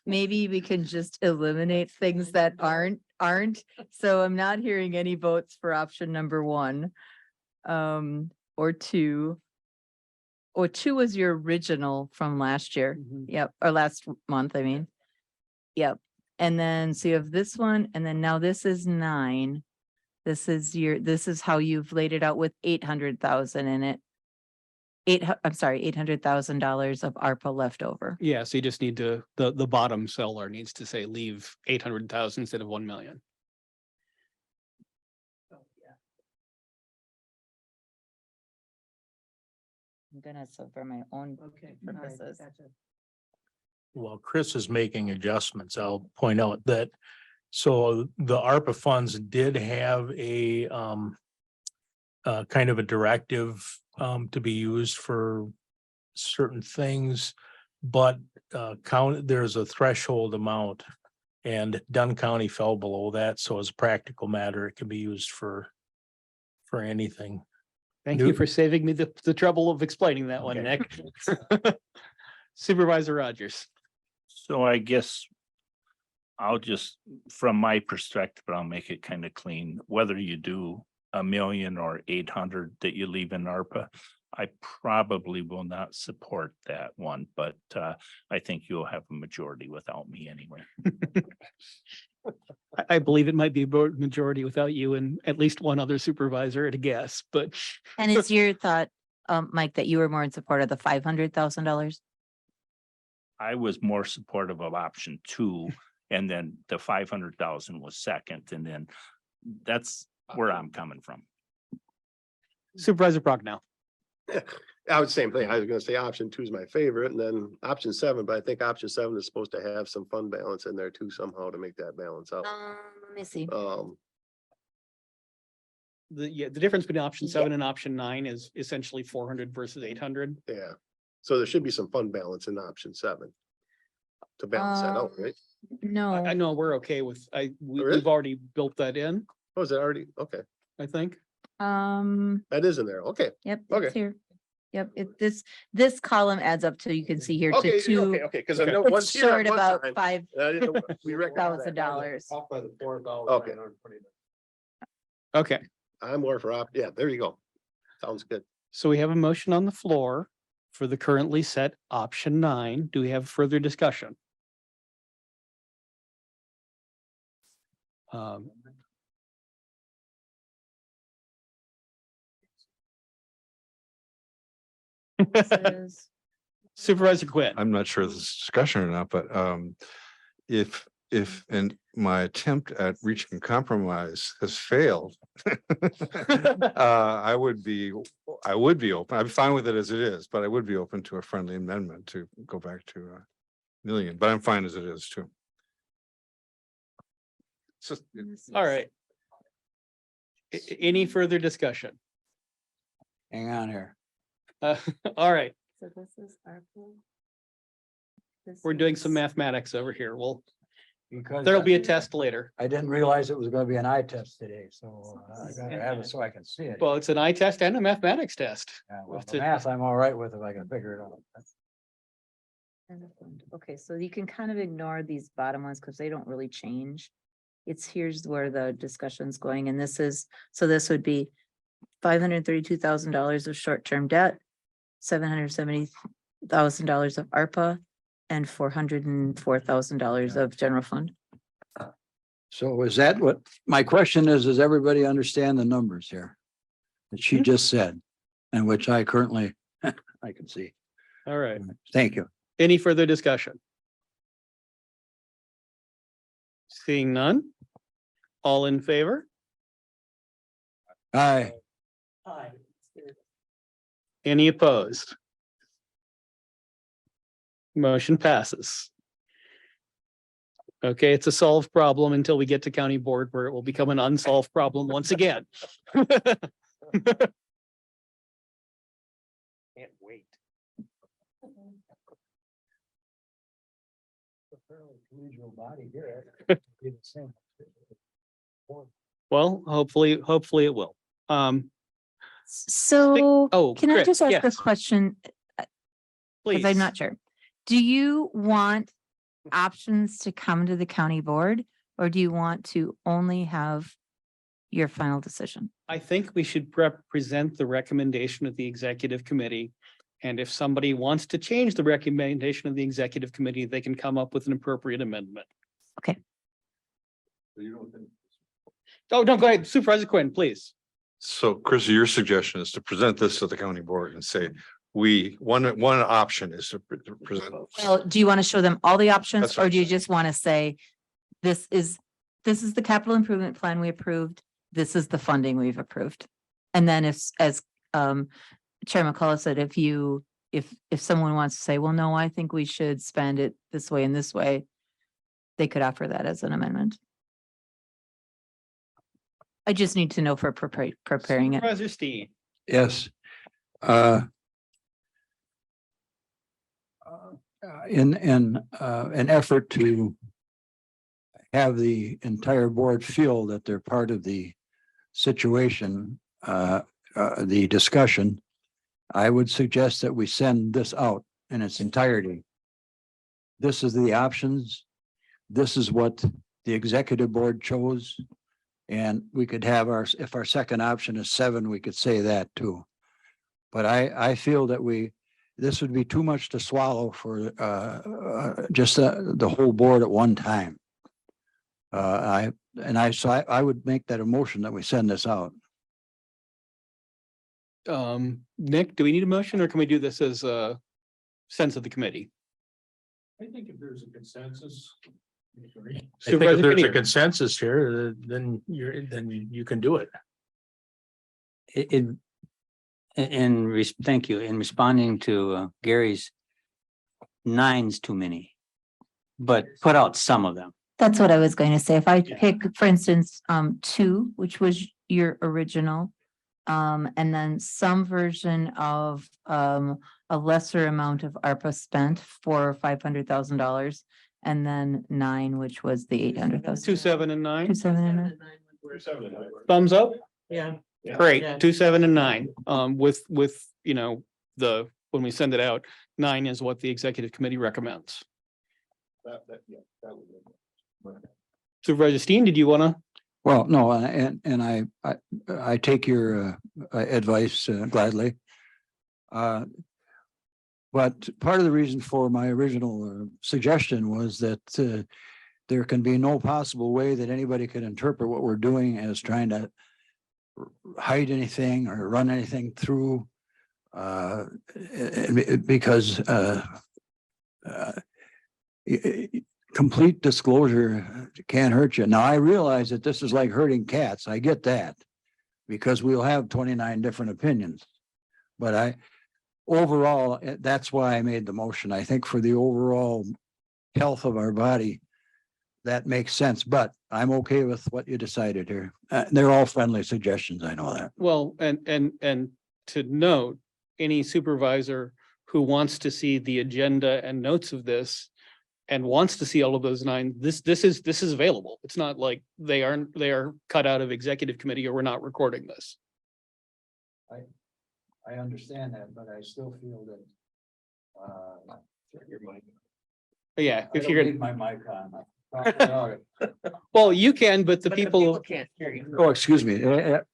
Maybe we can just eliminate things that aren't. So I'm not hearing any votes for option number 1. Or 2. Or 2 was your original from last year. Yep, or last month, I mean. Yep. And then, so you have this one, and then now this is 9. This is how you've laid it out with 800,000 in it. $800,000 of ARPA left over. yeah, so you just need to, the bottom seller needs to say leave 800,000 instead of 1 million. I'm gonna, so for my own purposes. While Chris is making adjustments, I'll point out that, so the ARPA funds did have a kind of a directive to be used for certain things, but there's a threshold amount and Dunn County fell below that. So as a practical matter, it can be used for anything. Thank you for saving me the trouble of explaining that one, Okay. Nick. Supervisor Rogers. So I guess I'll just, from my perspective, I'll make it kind of clean, whether you do 1 million or 800 that you leave in ARPA. I probably will not support that one, but I think you'll have a majority without me anyway. I believe it might be a majority without you and at least one other supervisor at a guess, but. And it's your thought, Mike, that you were more in support of the $500,000? I was more supportive of option 2, and then the 500,000 was second, and then that's where I'm coming from. Supervisor Prochnow. I was same thing. I was gonna say option 2 is my favorite and then option 7, but I think option 7 is supposed to have some fund balance in there too somehow to make that balance out. Let me see. The difference between option 7 and option 9 is essentially 400 versus 800. Yeah, so there should be some fund balance in option 7 to balance that out, right? No. I know we're okay with, Really? we've already built that in, Oh, is it already? Okay, I think. that is in there. Okay. Yep, Okay. it's here. Yep, this column adds up to, you can see here Okay, to 2. okay, because I know It's once here at short one about time, $5,000. I didn't know we recognized that. Off by the 4,000. Okay. Okay, I'm more for yeah, there you go. Sounds good. so we have a motion on the floor for the currently set option 9. Do we have further discussion? This is- Supervisor Quinn. I'm not sure if this is discussion or not, but if and my attempt at reaching compromise has failed. I would be open. I'm fine with it as it is, but I would be open to a friendly amendment to go back to a million, but I'm fine as it is too. It's just, All right. Any further discussion? Hang on here. All right, So this is ARPA. we're doing some mathematics over here. Because There'll be a test later. I didn't realize it was gonna be an eye test today, so I gotta have it so I can see it. Well, it's an eye test and a mathematics test. Yeah, well, it's the a- math I'm all right with if I can figure it out. Okay, so you can kind of ignore these bottom ones because they don't really change. Here's where the discussion's going, and so this would be $532,000 of short-term debt, $770,000 of ARPA, and $404,000 of general fund. So is that what, my question is, does everybody understand the numbers here? That she just said, and which I currently, I can see. All right. Thank you. Any further discussion? Seeing none? All in favor? Aye. Any opposed? Motion passes. Okay, it's a solved problem until we get to county board where it will become an unsolved problem once again. Can't wait. Well, hopefully it will. So Oh, can I Chris, just ask a yes, question? please. Because I'm not sure. Do you want options to come to the county board, or do you want to only have your final decision? I think we should present the recommendation of the executive committee. And if somebody wants to change the recommendation of the executive committee, they can come up with an appropriate amendment. Oh, no, go ahead. Supervisor Quinn, please. So Chris, your suggestion is to present this to the county board and say, one option is to present. Well, do you want to show them all the options, That's what or I'm do you saying. just want to say, this is the capital improvement plan we approved, this is the funding we've approved? And then as Chair McCullough said, if someone wants to say, well, no, I think we should spend it this way and this way, they could offer that as an amendment. I just need to know for preparing it. Supervisor Steen. Yes. In an effort to have the entire board feel that they're part of the situation, the discussion, I would suggest that we send this out in its entirety. This is the options. This is what the executive board chose. And we could have if our second option is 7, we could say that too. But I feel that this would be too much to swallow for just the whole board at one time. I would make that a motion that we send this out. Nick, do we need a motion, or can we do this as a sense of the committee? I think if there's a consensus. I think Supervisor if there's a Kinnear. consensus here, then you can do it. Thank you. In responding to Gary's, 9's too many. But put out some of them. That's what I was going to say. If I Yeah. pick, for instance, 2, which was your original, and then some version of a lesser amount of ARPA spent for $500,000, and then 9, which was the 800,000. 2, 7, and 9. 2, 7, and 9. Thumbs up. Yeah. Great. Yeah. 2, 7, and 9. With when we send it out, 9 is what the executive committee recommends. Supervisor Steen, did you want to? Well, no, and I take your advice gladly. But part of the reason for my original suggestion was that there can be no possible way that anybody can interpret what we're doing as trying to hide anything or run anything through because complete disclosure can't hurt you. Now, I realize that this is like herding cats. I get that because we'll have 29 different opinions. But overall, that's why I made the motion. I think for the overall health of our body, that makes sense, but I'm okay with what you decided here. They're all friendly suggestions. I know that. Well, and to note, any supervisor who wants to see the agenda and notes of this and wants to see all of those 9, this is available. It's not like they are cut out of executive committee or we're not recording this. I understand that, but I still feel that. But yeah, I if don't you're need my mic on. Talk without it. well, you can, but the But people, can't hear you. Oh, excuse me.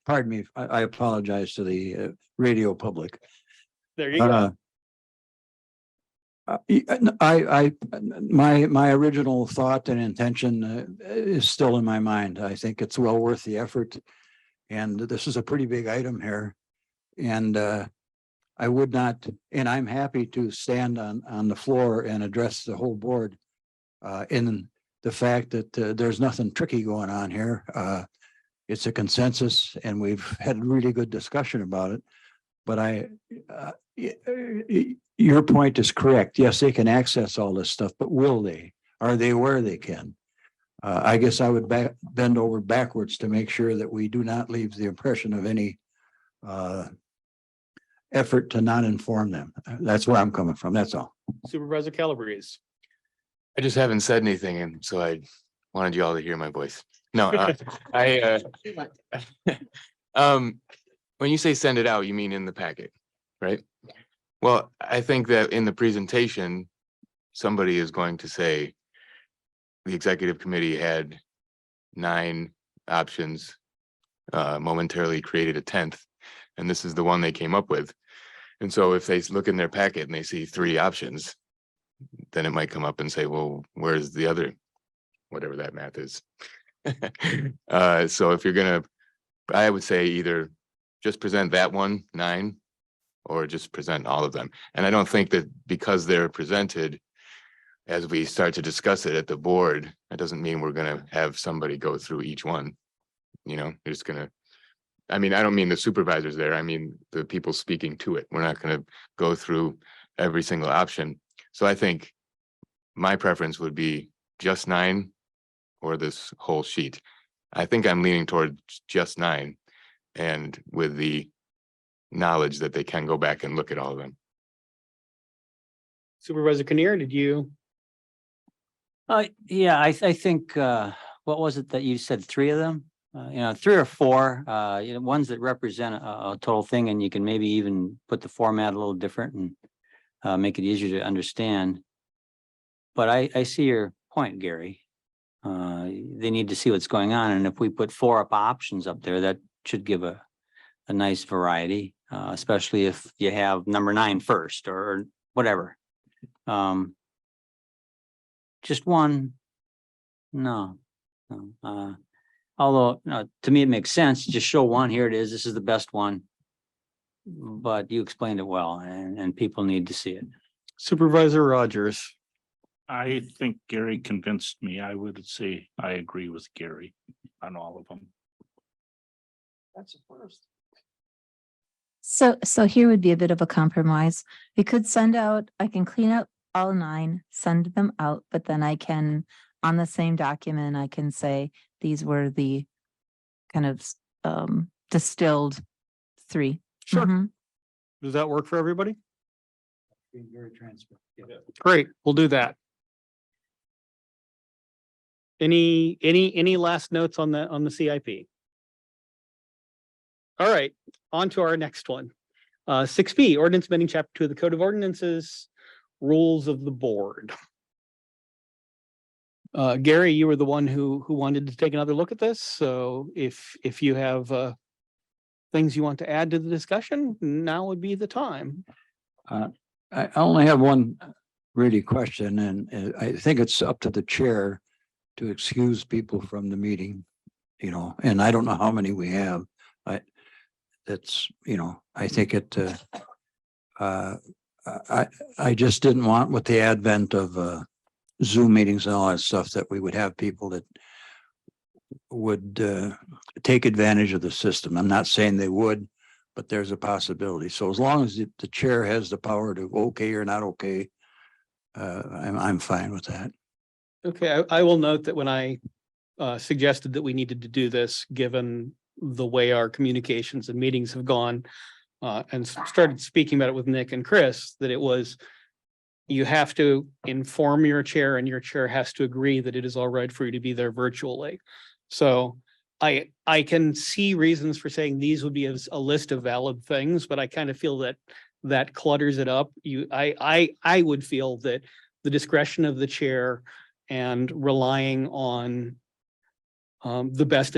Pardon me. I apologize to the radio public. there you go. My original thought and intention is still in my mind. I think it's well worth the effort. And this is a pretty big item here. And I would not, and I'm happy to stand on the floor and address the whole board in the fact that there's nothing tricky going on here. It's a consensus and we've had really good discussion about it. But your point is correct. Yes, they can access all this stuff, but will they? Are they aware they can? I guess I would bend over backwards to make sure that we do not leave the impression of any effort to not inform them. That's where I'm coming from. That's all. Supervisor Calabrese. I just haven't said anything, and so I wanted you all to hear my voice. No, when you say send it out, you mean in the packet, right? Well, I think that in the presentation, somebody is going to say the executive committee had 9 options, momentarily created a 10th, and this is the one they came up with. And so if they look in their packet and they see 3 options, then it might come up and say, well, where's the other, whatever that math is. So if you're gonna, I would say either just present that one, 9, or just present all of them. And I don't think that because they're presented, as we start to discuss it at the board, that doesn't mean we're gonna have somebody go through each one. You know, you're just gonna, I mean, I don't mean the supervisors there. I mean, the people speaking to it. We're not going to go through every single option. So I think my preference would be just 9 or this whole sheet. I think I'm leaning toward just 9 and with the knowledge that they can go back and look at all of them. Supervisor Kinnear, did you? Yeah, I think, what was it that you said, 3 of them? 3 or 4, ones that represent a total thing, and you can maybe even put the format a little different and make it easier to understand. But I see your point, Gary. They need to see what's going on, and if we put 4 options up there, that should give a nice variety, especially if you have number 9 first or whatever. Just one, no. Although, to me, it makes sense. Just show one. Here it is. This is the best one. But you explained it well, and people need to see it. Supervisor Rogers. I think Gary convinced me. I would say I agree with Gary on all of them. That's the first. So here would be a bit of a compromise. We could send out, I can clean up all 9, send them out, but then I can, on the same document, I can say, these were the kind of distilled 3. Sure. Mhm. Does that work for everybody? Being very transparent. Yeah. Great, we'll do that. Any last notes on the CIP? All right, on to our next one. 6B, ordinance amending chapter 2 of the Code of Ordinances, rules of the board. Gary, you were the one who wanted to take another look at this. So if you have things you want to add to the discussion, now would be the time. I only have one really question, and I think it's up to the chair to excuse people from the meeting, and I don't know how many we have. I think it, I just didn't want, with the advent of Zoom meetings and all that stuff, that we would have people that would take advantage of the system. I'm not saying they would, but there's a possibility. So as long as the chair has the power to okay or not okay, I'm fine with that. Okay, I will note that when I suggested that we needed to do this, given the way our communications and meetings have gone, and started speaking about it with Nick and Chris, that it was, you have to inform your chair and your chair has to agree that it is all right for you to be there virtually. So I can see reasons for saying these would be a list of valid things, but I kind of feel that that clutters it up. I would feel that the discretion of the chair and relying on the best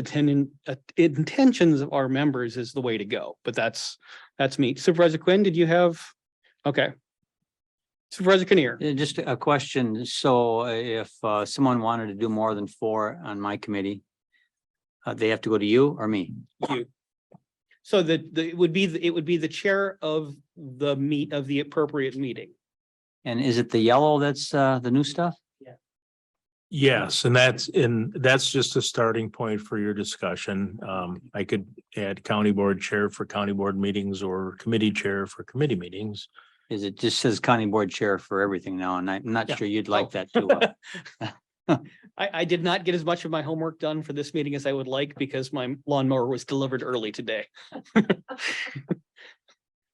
intentions of our members is the way to go, but that's me. Supervisor Quinn, did you have? Okay. Supervisor Kinnear. Just a question. So if someone wanted to do more than 4 on my committee, they have to go to you or me? You. So it would be the chair of the appropriate meeting. And is it the yellow that's the new stuff? Yes, and that's just a starting point for your discussion. I could add county board chair for county board meetings or committee chair for committee meetings. Is it just says county board chair for everything now? And I'm not Yeah. sure you'd like that too. I did not get as much of my homework done for this meeting as I would like because my lawnmower was delivered early today.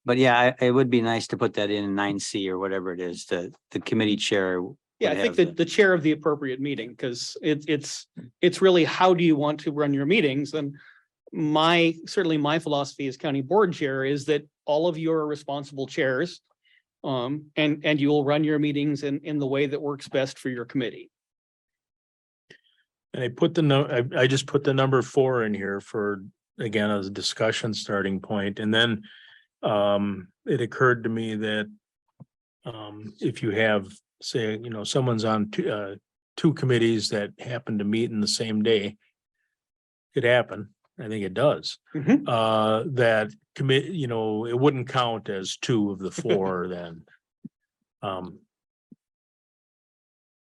But yeah, it would be nice to put that in 9C or whatever it is, the committee chair. Yeah, I would think have that the chair of the appropriate meeting, because it's really how do you want to run your meetings? And certainly my philosophy as county board chair is that all of you are responsible chairs. And you will run your meetings in the way that works best for your committee. And I just put the number 4 in here for, again, as a discussion starting point. And then it occurred to me that if you have, say, someone's on two committees that happen to meet in the same day, could happen. I think it does. That commit, it wouldn't count as 2 of the 4 then.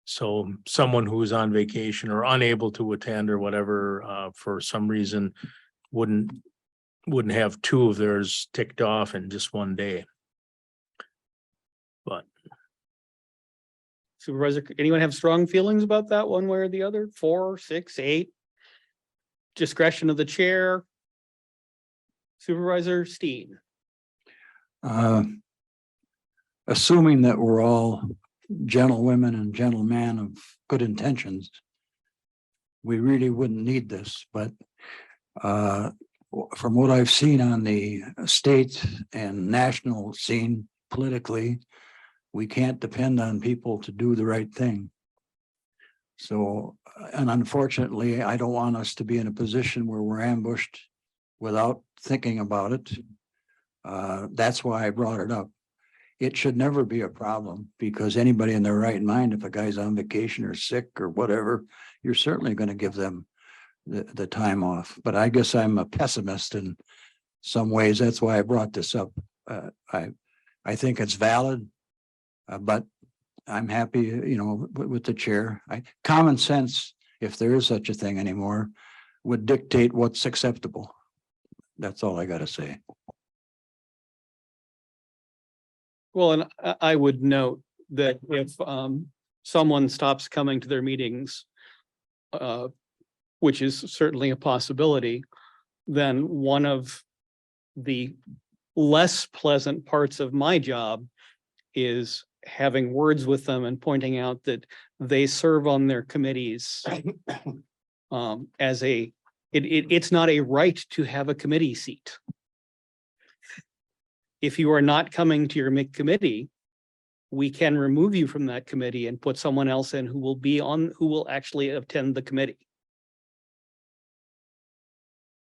So someone who is on vacation or unable to attend or whatever, for some reason, wouldn't have 2 of theirs ticked off in just one day. But Supervisor, anyone have strong feelings about that one way or the other? 4, 6, 8? Discretion of the chair. Supervisor Steen. Assuming that we're all gentlewomen and gentlemen of good intentions, we really wouldn't need this, but from what I've seen on the state and national scene politically, we can't depend on people to do the right thing. So, and unfortunately, I don't want us to be in a position where we're ambushed without thinking about it. That's why I brought it up. It should never be a problem because anybody in their right mind, if a guy's on vacation or sick or whatever, you're certainly going to give them the time off. But I guess I'm a pessimist in some ways. That's why I brought this up. I think it's valid, but I'm happy, with the chair. Common sense, if there is such a thing anymore, would dictate what's acceptable. That's all I got to say. Well, and I would note that if someone stops coming to their meetings, which is certainly a possibility, then one of the less pleasant parts of my job is having words with them and pointing out that they serve on their committees it's not a right to have a committee seat. If you are not coming to your committee, we can remove you from that committee and put someone else in who will actually attend the committee.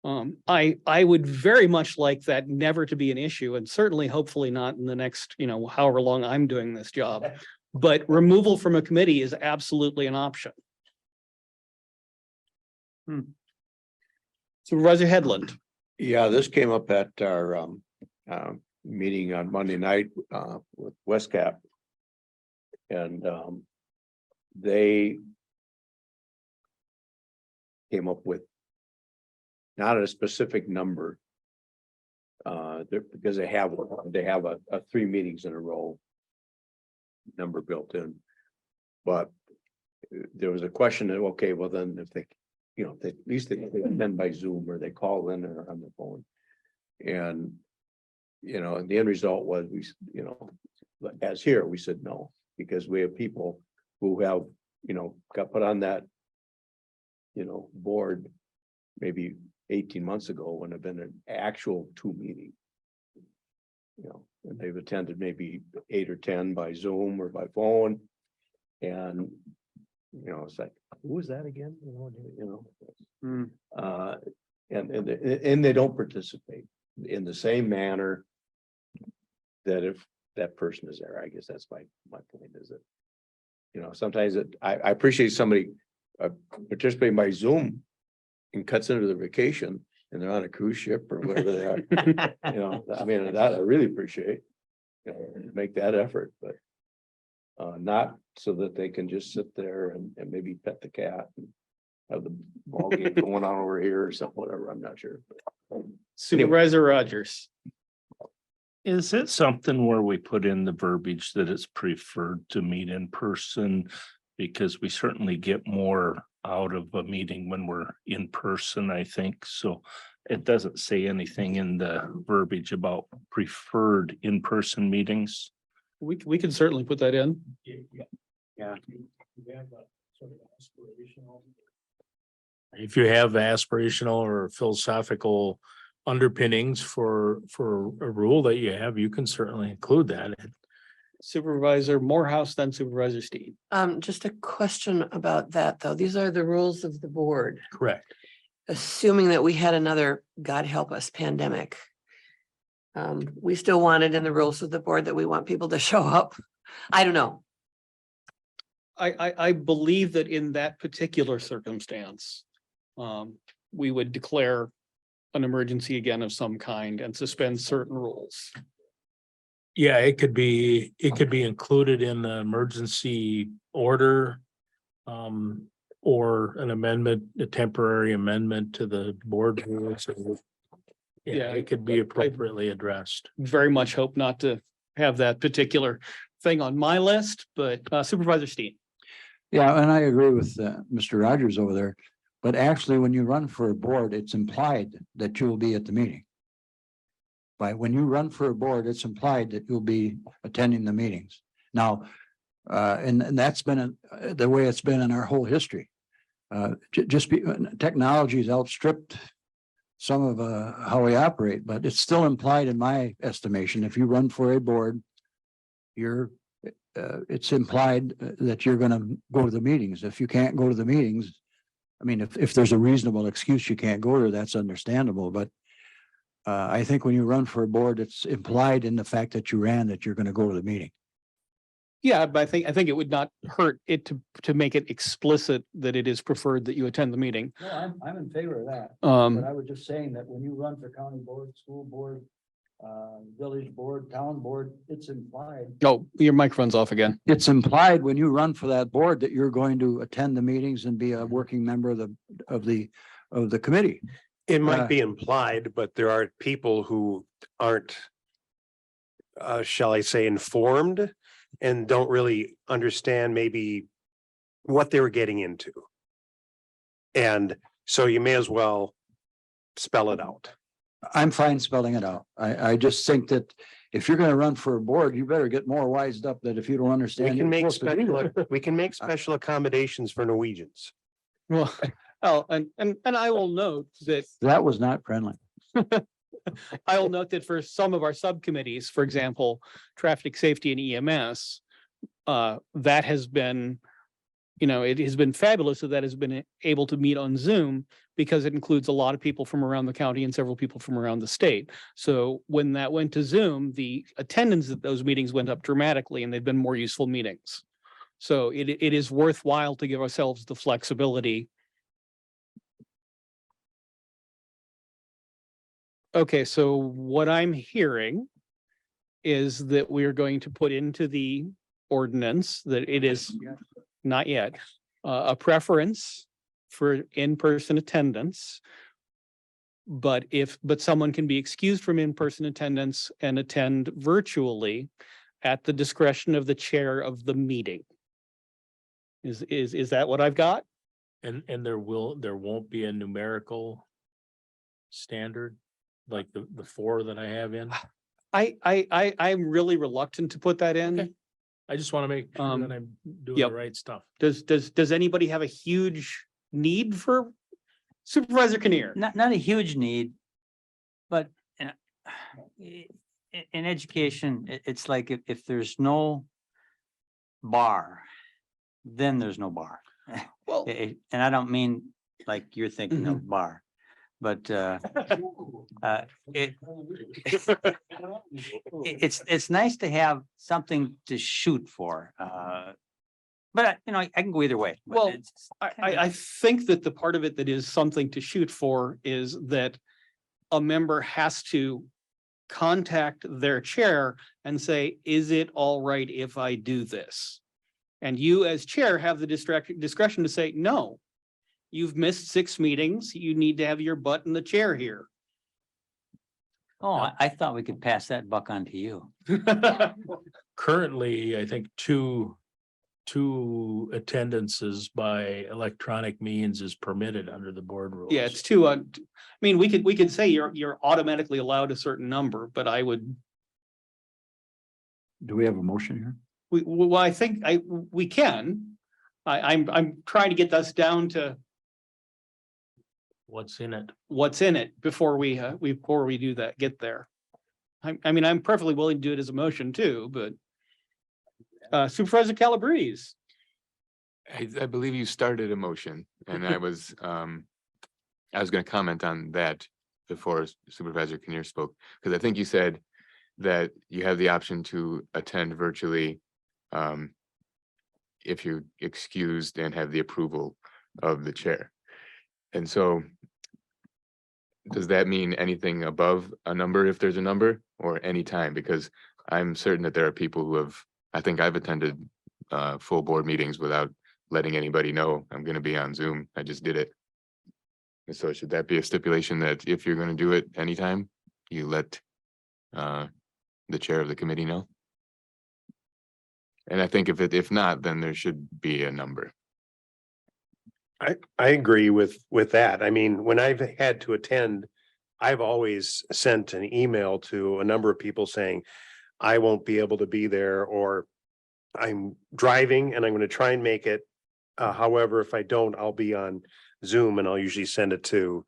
I would very much like that never to be an issue, and certainly hopefully not in the next, however long I'm doing this job. But removal from a committee is absolutely an option. Supervisor Headland. Yeah, this came up at our meeting on Monday night with Westcap. And they came up with not a specific number. Because they have a 3 meetings in a row number built in. But there was a question that, okay, well then if they, at least they attend by Zoom or they call in or on the phone. And, and the end result was as here, we said no, because we have people who have, got put on that, board maybe 18 months ago when have been an actual 2 meeting. And they've attended maybe 8 or 10 by Zoom or by phone. And, it's like, who was that again? And they don't participate in the same manner that if that person is there. I guess that's my point is that, sometimes I appreciate somebody participating by Zoom and cuts into their vacation and they're on a cruise ship or whatever they are. I mean, that I really appreciate, make that effort, but not so that they can just sit there and maybe pet the cat and have the ball game going on over here or something, whatever. I'm not sure. Supervisor Rogers. Is it something where we put in the verbiage that it's preferred to meet in person? Because we certainly get more out of a meeting when we're in person, I think. So it doesn't say anything in the verbiage about preferred in-person meetings. We can certainly put that in. Yeah. If you have aspirational or philosophical underpinnings for a rule that you have, you can certainly include that. Supervisor Morehouse, then Supervisor Steen. Just a question about that, though. These are the rules of the board, Correct. assuming that we had another, God help us, pandemic. We still wanted in the rules of the board that we want people to show up. I don't know. I believe that in that particular circumstance, we would declare an emergency again of some kind and suspend certain rules. Yeah, it could be included in the emergency order. Or an amendment, a temporary amendment to the board rules. Yeah, it could be appropriately addressed. Very much hope not to have that particular thing on my list, but Supervisor Steen. Yeah, and I agree with Mr. Rogers over there. But actually, when you run for a board, it's implied that you'll be at the meeting. When you run for a board, it's implied that you'll be attending the meetings. Now, and that's been the way it's been in our whole history. Technology has outstripped some of how we operate, but it's still implied in my estimation. If you run for a board, it's implied that you're going to go to the meetings. If you can't go to the meetings, I mean, if there's a reasonable excuse you can't go there, that's understandable. But I think when you run for a board, it's implied in the fact that you ran that you're going to go to the meeting. Yeah, but I think it would not hurt it to make it explicit that it is preferred that you attend the meeting. No, I'm in favor of that. But I was just saying that when you run for county board, school board, village board, town board, it's implied. Oh, your microphone's off again. It's implied when you run for that board that you're going to attend the meetings and be a working member of the committee. It might be implied, but there are people who aren't, shall I say, informed and don't really understand maybe what they were getting into. And so you may as well spell it out. I'm fine spelling it out. I just think that if you're going to run for a board, you better get more wised up that if you don't understand. We can make special accommodations for Norwegians. Well, and I will note that was not friendly. I will note that for some of our subcommittees, for example, traffic safety and EMS, that has been, it has been fabulous that has been able to meet on Zoom because it includes a lot of people from around the county and several people from around the state. So when that went to Zoom, the attendance at those meetings went up dramatically and they've been more useful meetings. So it is worthwhile to give ourselves the flexibility. Okay, so what I'm hearing is that we are going to put into the ordinance that it is not yet a preference for in-person attendance. But someone can be excused from in-person attendance and attend virtually at the discretion of the chair of the meeting. Is that what I've got? And there won't be a numerical standard like the 4 that I have in. I'm really reluctant to put that in. Okay. I just want to make sure Um, that I'm doing yep. the right stuff. Does anybody have a huge need for Supervisor Kinnear? Not a huge need, but in education, it's like if there's no bar, then there's no bar. Well, And I don't mean like you're thinking of bar, but it's nice to have something to shoot for. But you know, I can go either way. But Well, it's I think that the part of it that is something to shoot for is that a member has to contact their chair and say, is it all right if I do this? And you as chair have the discretion to say, no, you've missed 6 meetings. You need to have your butt in the chair here. Oh, I thought we could pass that buck on to you. Currently, I think two attendances by electronic means is permitted under the board rules. Yeah, it's too, I mean, we could say you're automatically allowed a certain number, but I would, Do we have a motion here? well, I think we can. I'm trying to get us down to What's in it? what's in it before we do that, get there. I mean, I'm perfectly willing to do it as a motion too, but Supervisor Calabrese. I believe you started a motion and I was gonna comment on that before Supervisor Kinnear spoke, because I think you said that you have the option to attend virtually if you're excused and have the approval of the chair. And so does that mean anything above a number if there's a number, or any time? Because I'm certain that there are people who have, I think I've attended full board meetings without letting anybody know I'm gonna be on Zoom. I just did it. And so should that be a stipulation that if you're gonna do it anytime, you let the chair of the committee know? And I think if not, then there should be a number. I agree with that. I mean, when I've had to attend, I've always sent an email to a number of people saying, I won't be able to be there, or I'm driving and I'm going to try and make it. However, if I don't, I'll be on Zoom, and I'll usually send it to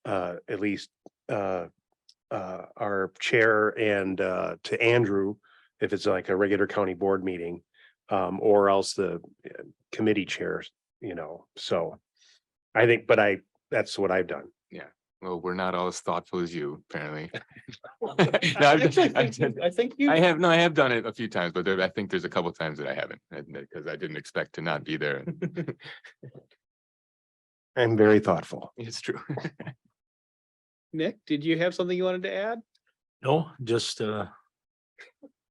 at least our chair and to Andrew, if it's like a regular county board meeting, or else the committee chairs, so I think, that's what I've done. Well, we're not all as thoughtful as you, apparently. Actually, I think you. I have done it a few times, but I think there's a couple times that I haven't, because I didn't expect to not be there. I'm very thoughtful. It's true. Nick, did you have something you wanted to add? No, just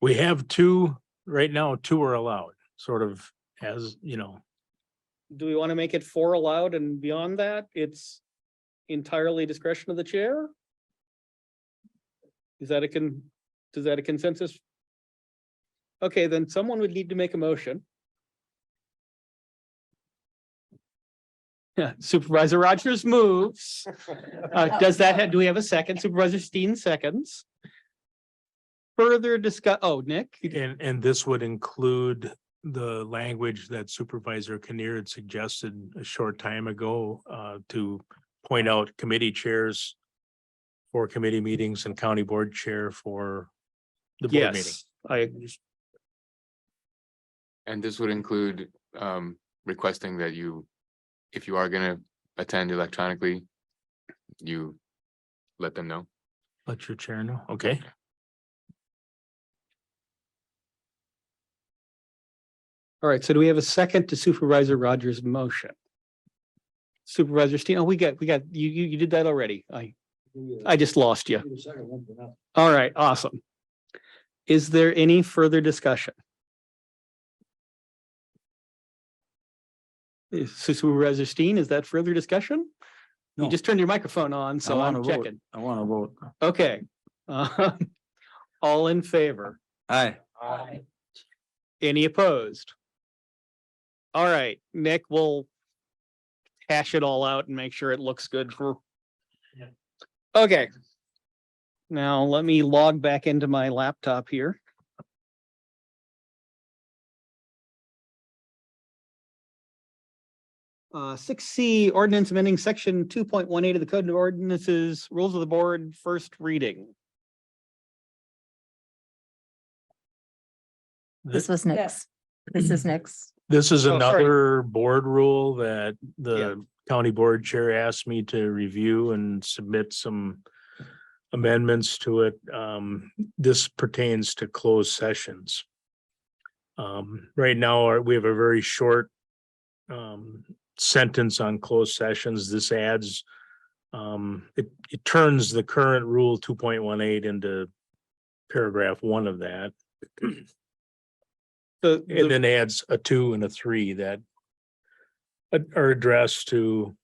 we have two, right now, 2 are allowed, sort of, as you know. Do we want to make it 4 allowed, and beyond that, it's entirely discretion of the chair? Is that is that a consensus? Okay, then someone would need to make a motion. Yeah, Supervisor Rogers moves. Do we have a second? Supervisor Steen seconds. Further discuss, Nick? And this would include the language that Supervisor Kinnear had suggested a short time ago to point out committee chairs for committee meetings and county board chair for the board meeting. Yes, And this would include requesting that if you are gonna attend electronically, you let them know. Let your chair know. Okay. all right, so do we have a second to Supervisor Rogers' motion? Supervisor Steen, we got, you did that already. I just lost you. All right, awesome. Is there any further discussion? Supervisor Steen, is that further discussion? You No. just turned your microphone on, so I'm checking. I want to vote. Okay. All in favor? Aye. Any opposed? All right, Nick, we'll hash it all out and make sure it looks good for. Okay. Now let me log back into my laptop here. 6C, ordinance amending section 2.18 of the Code of Ordinances, Rules of the Board, first reading. This was Nick's. This is Nick's. This is Oh, sorry. another board rule that Yeah. the county board chair asked me to review and submit some amendments to it. This pertains to closed sessions. Right now, we have a very short sentence on closed sessions. This adds, it turns the current rule 2.18 into paragraph 1 of that. And then adds a 2 and a 3 that are addressed to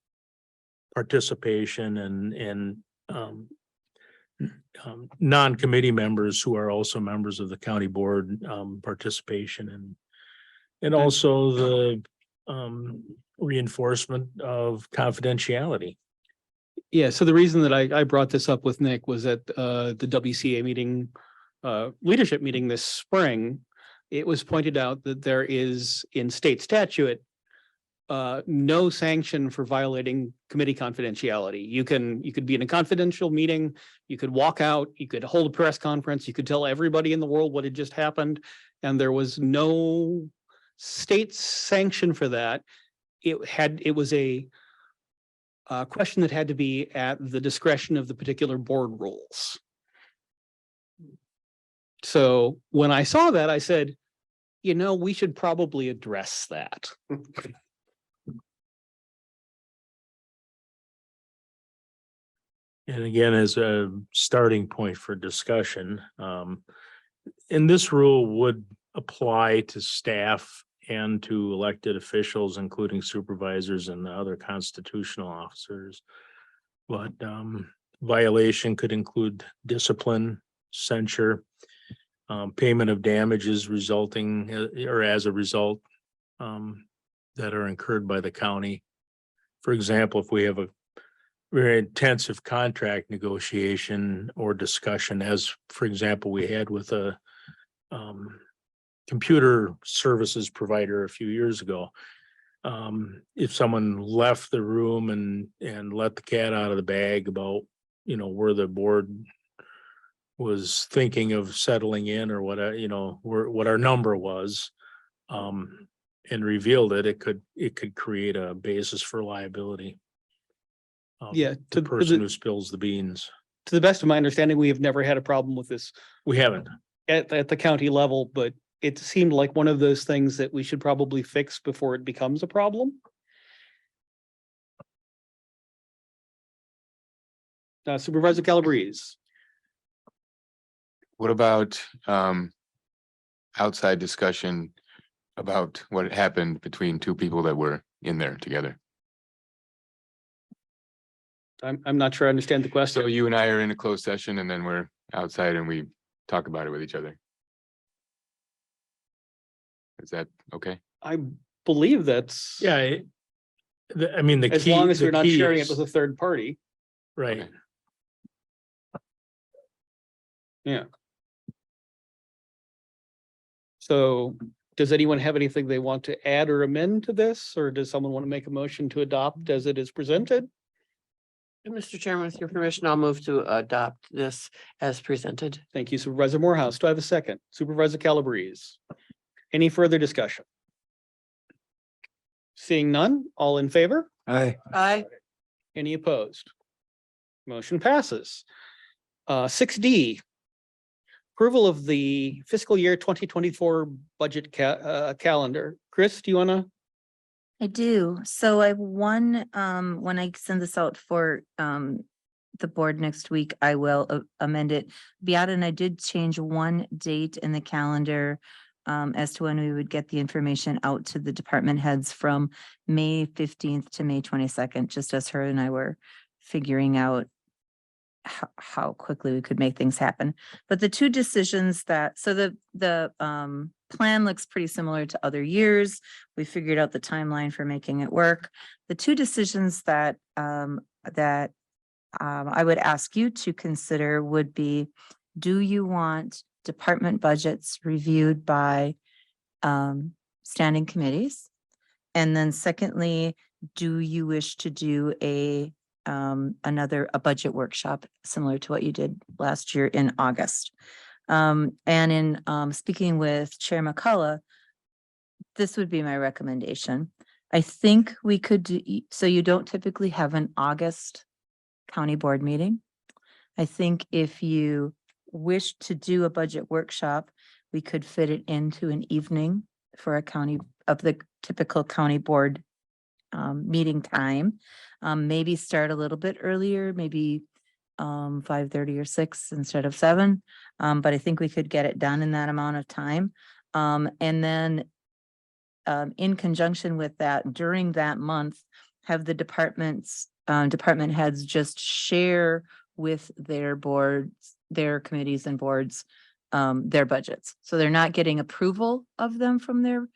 participation and non-committee members who are also members of the county board, participation and also the reinforcement of confidentiality. Yeah, so the reason that I brought this up with Nick was at the WCA meeting, leadership meeting this spring. It was pointed out that there is in state statute no sanction for violating committee confidentiality. You could be in a confidential meeting, you could walk out, you could hold a press conference, you could tell everybody in the world what had just happened, and there was no state sanction for that. It was a question that had to be at the discretion of the particular board rules. So when I saw that, I said, you know, we should probably address that. And again, as a starting point for discussion, and this rule would apply to staff and to elected officials, including supervisors and the other constitutional officers. But violation could include discipline, censure, payment of damages resulting or as a result that are incurred by the county. For example, if we have a very intensive contract negotiation or discussion, as for example, we had with a computer services provider a few years ago. If someone left the room and let the cat out of the bag about, you know, where the board was thinking of settling in or what, you know, what our number was, and revealed it, it could create a basis for liability. Yeah, The person who spills the beans. to the best of my understanding, we have never had a problem with this We haven't. at the county level, but it seemed like one of those things that we should probably fix before it becomes a problem. Supervisor Calabrese. What about outside discussion about what had happened between two people that were in there together? I'm not sure I understand the question. So you and I are in a closed session and then we're outside and we talk about it with each other. Is that okay? I believe that's. Yeah. I mean, As long as we're not sharing it with a third party. Right. Okay. Yeah. So does anyone have anything they want to add or amend to this, or does someone want to make a motion to adopt as it is presented? Mr. Chairman, with your permission, I'll move to adopt this as presented. Thank you, Supervisor Morehouse. Do I have a second? Supervisor Calabrese. Any further discussion? Seeing none, all in favor? Aye. Aye. Any opposed? Motion passes. 6D. Approval of the fiscal year 2024 budget calendar. Chris, do you want to? I do. So I have one, when I send this out for the board next week, I will amend it. Beata and I did change one date in the calendar as to when we would get the information out to the department heads from May 15th to May 22nd, just as her and I were figuring out how quickly we could make things happen. But the two decisions that, so the plan looks pretty similar to other years. We figured out the timeline for making it work. The two decisions that I would ask you to consider would be, do you want department budgets reviewed by standing committees? And then secondly, do you wish to do a budget workshop similar to what you did last year in August? And in speaking with Chair McCullough, this would be my recommendation. I think we could do, so you don't typically have an August county board meeting. I think if you wish to do a budget workshop, we could fit it into an evening for a county of the typical county board meeting time. Maybe start a little bit earlier, maybe 5:30 or 6 instead of 7. But I think we could get it done in that amount of time. And then in conjunction with that, during that month, have the department heads just share with their boards, their committees and boards, their budgets. So they're not getting approval of them from their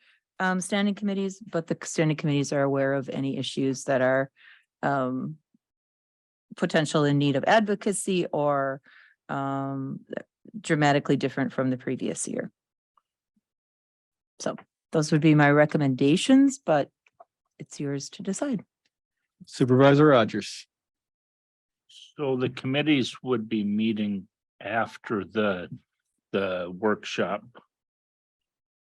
standing committees, but the standing committees are aware of any issues that are potential in need of advocacy or dramatically different from the previous year. So those would be my recommendations, but it's yours to decide. Supervisor Rogers. So the committees would be meeting after the workshop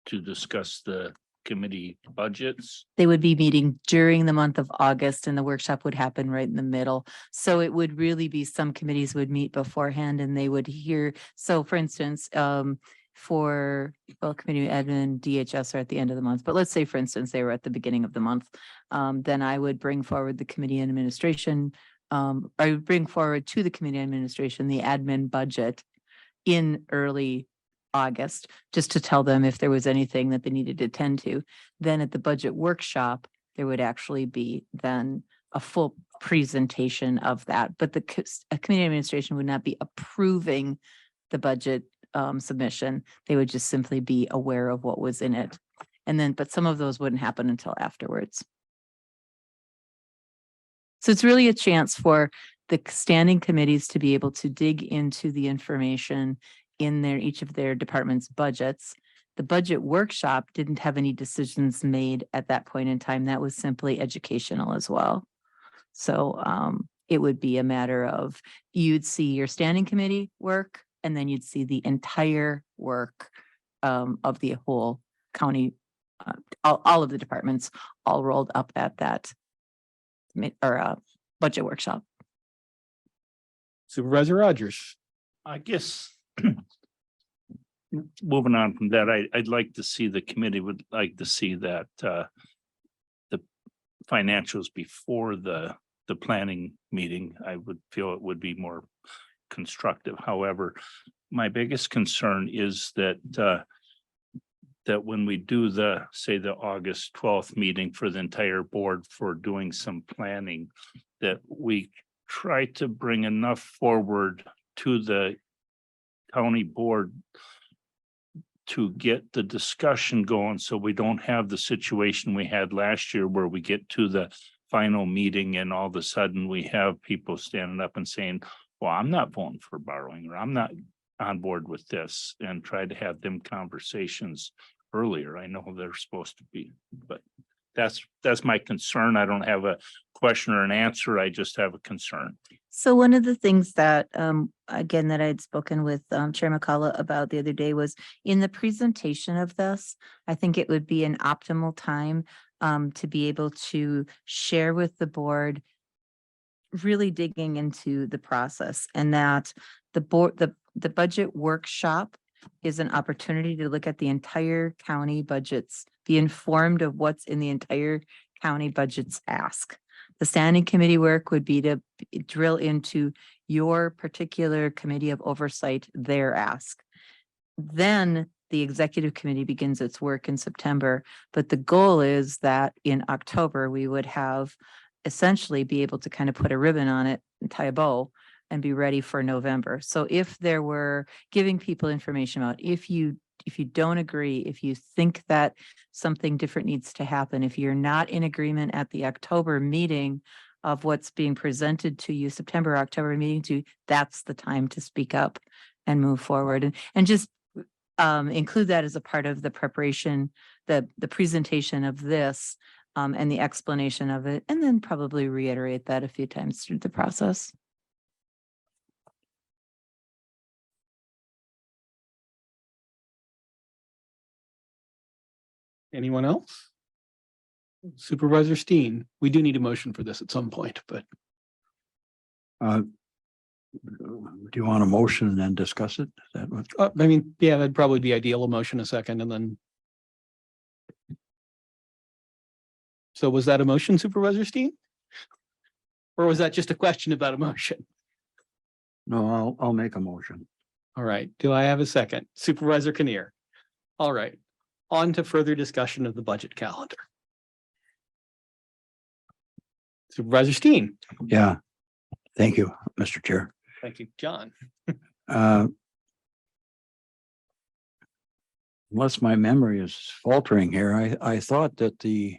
to discuss the committee budgets. They would be meeting during the month of August and the workshop would happen right in the middle. So it would really be some committees would meet beforehand and they would hear. So for instance, committee admin, DHS are at the end of the month, but let's say for instance, they were at the beginning of the month. Then I would bring forward the committee and administration. I would bring forward to the committee administration, the admin budget in early August, just to tell them if there was anything that they needed to attend to. Then at the budget workshop, there would actually be then a full presentation of that. But the committee administration would not be approving the budget submission. They would just simply be aware of what was in it. And then, but some of those wouldn't happen until afterwards. So it's really a chance for the standing committees to be able to dig into the information in each of their department's budgets. The budget workshop didn't have any decisions made at that point in time. That was simply educational as well. So it would be a matter of you'd see your standing committee work, and then you'd see the entire work of the whole county, all of the departments all rolled up at that budget workshop. Supervisor Rogers. I guess moving on from that, I'd like to see the committee would like to see that the financials before the planning meeting. I would feel it would be more constructive. However, my biggest concern is that that when we do the August 12th meeting for the entire board for doing some planning, that we try to bring enough forward to the county board to get the discussion going, so we don't have the situation we had last year where we get to the final meeting and all of a sudden we have people standing up and saying, well, I'm not voting for borrowing, or I'm not on board with this, and try to have them conversations earlier. I know they're supposed to be, but that's my concern. I don't have a question or an answer. I just have a concern. So one of the things that, again, that I'd spoken with Chair McCullough about the other day was in the presentation of this, I think it would be an optimal time to be able to share with the board, really digging into the process, and that the board, the budget workshop is an opportunity to look at the entire county budgets, be informed of what's in the entire county budget's ask. The standing committee work would be to drill into your particular committee of oversight, their ask. Then the executive committee begins its work in September, but the goal is that in October, we would have essentially be able to kind of put a ribbon on it and tie a bow and be ready for November. So if there were giving people information about, if you don't agree, if you think that something different needs to happen, if you're not in agreement at the October meeting of what's being presented to you, September, October meeting to, that's the time to speak up and move forward, and just include that as a part of the preparation, the presentation of this and the explanation of it, and then probably reiterate that a few times through the process. Anyone else? Supervisor Steen, we do need a motion for this at some point, but Do you want a motion and then discuss it? Is that what? I mean, yeah, that'd probably be ideal, a motion a second and then. So was that a motion, Supervisor Steen? Or was that just a question about a motion? No, I'll make a motion. All right, do I have a second? Supervisor Kinnear. All right, on to further discussion of the budget calendar. Supervisor Steen. Yeah. Thank you, Mr. Chair. Thank you, John. Unless my memory is faltering here, I thought that the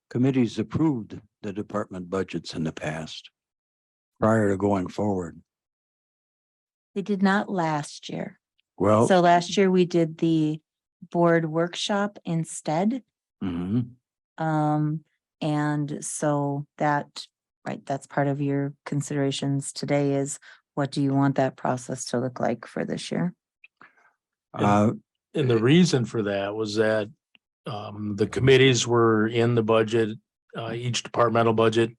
committees approved the department budgets in the past prior to going forward. They did not last year. Well, So last year we did the board workshop instead. mhm. And so that, right, that's part of your considerations today is what do you want that process to look like for this year? And the reason for that was that the committees were in the budget, each departmental budget,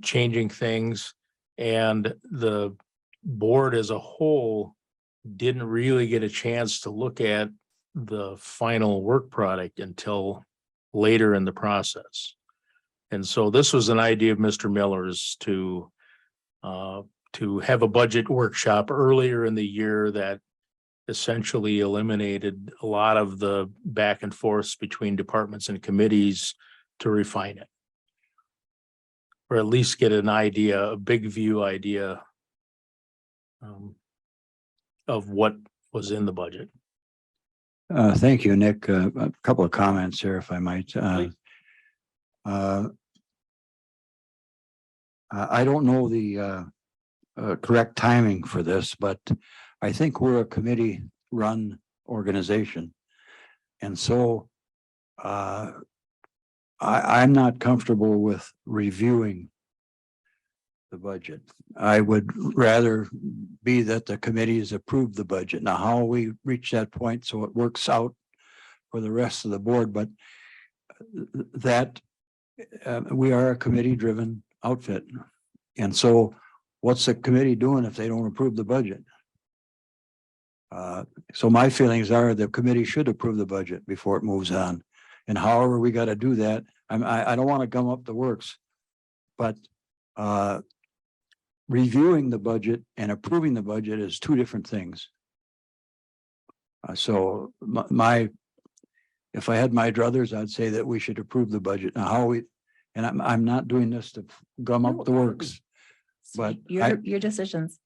changing things. And the board as a whole didn't really get a chance to look at the final work product until later in the process. And so this was an idea of Mr. Miller's to have a budget workshop earlier in the year that essentially eliminated a lot of the back and forths between departments and committees to refine it. Or at least get an idea, a big view idea of what was in the budget. Thank you, Nick. A couple of comments here, if I might. Please. I don't know the correct timing for this, but I think we're a committee-run organization. And so I'm not comfortable with reviewing the budget. I would rather be that the committees approve the budget. Now, how we reach that point so it works out for the rest of the board, but that we are a committee-driven outfit. And so what's the committee doing if they don't approve the budget? So my feelings are the committee should approve the budget before it moves on. And however we got to do that, I don't want to gum up the works, but reviewing the budget and approving the budget is two different things. So if I had my druthers, I'd say that we should approve the budget. Now, how we, and I'm not doing this to gum up the works, but Your decisions.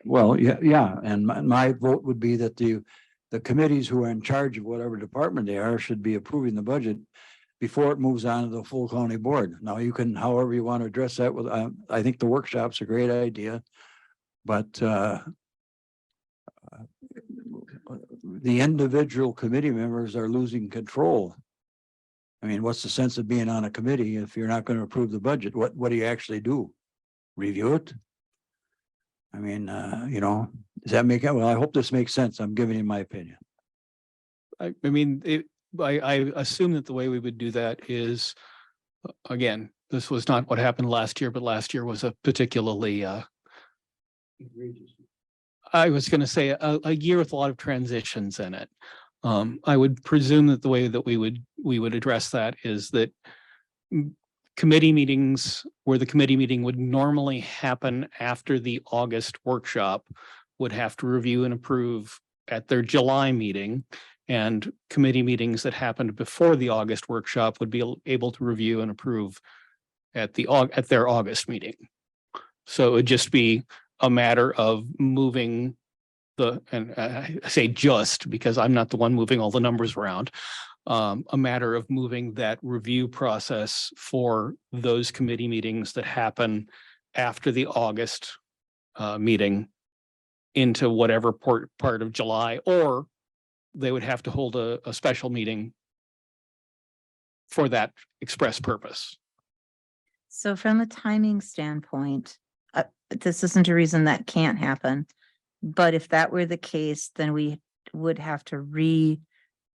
well, yeah, and my vote would be that the committees who are in charge of whatever department they are should be approving the budget before it moves on to the full county board. Now, you can, however you want to address that with, I think the workshop's a great idea, but the individual committee members are losing control. I mean, what's the sense of being on a committee if you're not going to approve the budget? What do you actually do? Review it? I mean, does that make it? Well, I hope this makes sense. I'm giving you my opinion. I mean, I assume that the way we would do that is, again, this was not what happened last year, but last year was a particularly, I was going to say a year with a lot of transitions in it. I would presume that the way that we would address that is that committee meetings where the committee meeting would normally happen after the August workshop would have to review and approve at their July meeting, and committee meetings that happened before the August workshop would be able to review and approve at their August meeting. So it would just be a matter of moving and I say just because I'm not the one moving all the numbers around, a matter of moving that review process for those committee meetings that happen after the August meeting into whatever part of July, or they would have to hold a special meeting for that express purpose. So from a timing standpoint, this isn't a reason that can't happen. But if that were the case, then we would have to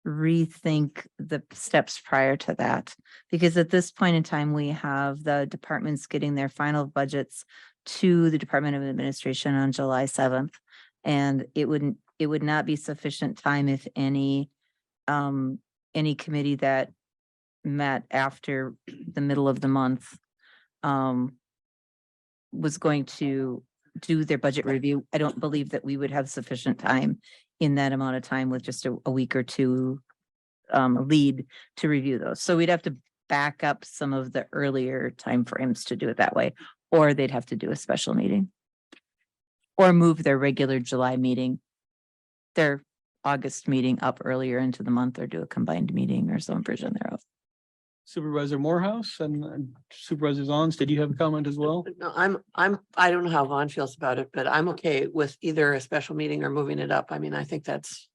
rethink the steps prior to that. Because at this point in time, we have the departments getting their final budgets to the Department of Administration on July 7th. And it would not be sufficient time if any committee that met after the middle of the month was going to do their budget review. I don't believe that we would have sufficient time in that amount of time with just a week or two lead to review those. So we'd have to back up some of the earlier timeframes to do it that way, or they'd have to do a special meeting. Or move their regular July meeting, their August meeting up earlier into the month, or do a combined meeting or some version thereof. Supervisor Morehouse and Supervisor Zons, did you have a comment as well? No, I don't know how Vaughn feels about it, but I'm okay with either a special meeting or moving it up. I mean, I think that's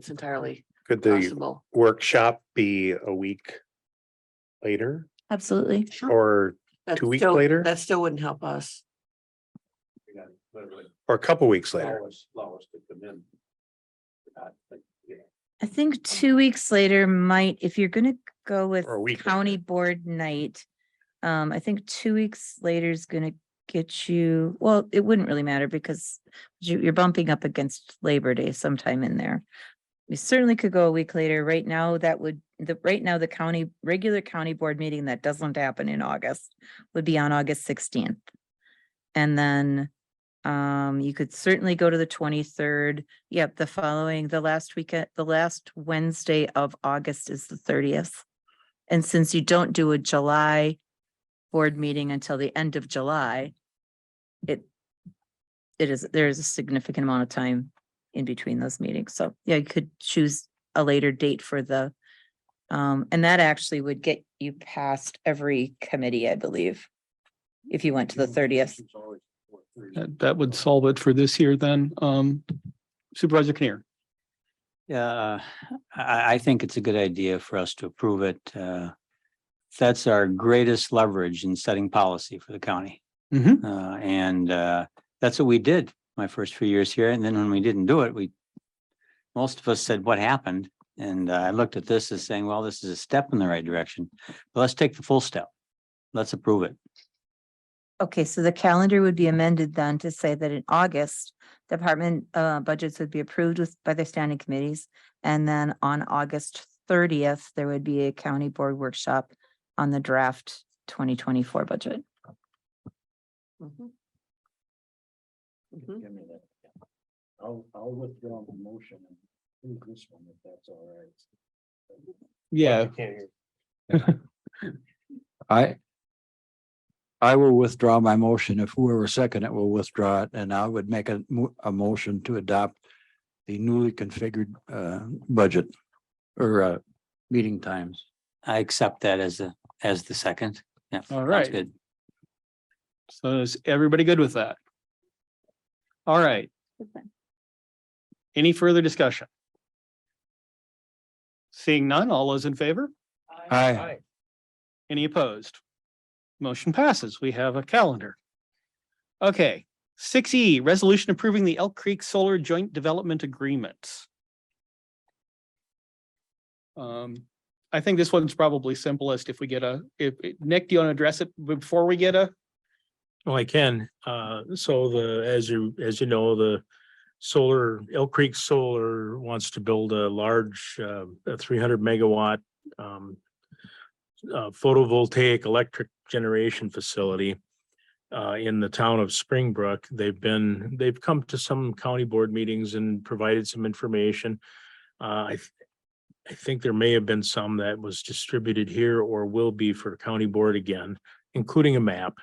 entirely Could the possible. workshop be a week later Absolutely. or That 2 weeks still- later? That still wouldn't help us. Or a couple weeks later? I think 2 weeks later might, if you're gonna go with Or a week county later. board night. I think 2 weeks later is gonna get you, well, it wouldn't really matter because you're bumping up against Labor Day sometime in there. We certainly could go a week later. Right now, the regular county board meeting that doesn't happen in August would be on August 16th. And then you could certainly go to the 23rd. Yep, the last Wednesday of August is the 30th. And since you don't do a July board meeting until the end of July, there is a significant amount of time in between those meetings. So yeah, you could choose a later date for the, and that actually would get you past every committee, I believe, if you went to the 30th. That would solve it for this year then. Supervisor Kinnear. Yeah, I think it's a good idea for us to approve it. That's our greatest leverage in setting policy for the county. Mhm. And that's what we did my first few years here. And then when we didn't do it, most of us said, what happened? And I looked at this as saying, well, this is a step in the right direction. But let's take the full step. Let's approve it. Okay, so the calendar would be amended then to say that in August, department budgets would be approved by their standing committees. And then on August 30th, there would be a county board workshop on the draft 2024 budget. Mhm. Mhm. I'll withdraw the motion and do this one if that's all right. Yeah, I will withdraw my motion. If whoever second it will withdraw it, and I would make a motion to adopt the newly configured budget or meeting times. I accept that as the second. Yeah. All sounds right. Good. so is everybody good with that? All right. Any further discussion? Seeing none, all those in favor? Aye. Any opposed? Motion passes. We have a calendar. Okay, 6E, resolution approving the Elk Creek Solar Joint Development Agreement. I think this one's probably simplest if we get Nick, do you want to address it before we get Well, I can. So as you know, the Elk Creek Solar wants to build a large 300 megawatt photovoltaic electric generation facility in the town of Springbrook. They've come to some county board meetings and provided some information. I think there may have been some that was distributed here or will be for county board again, including a map.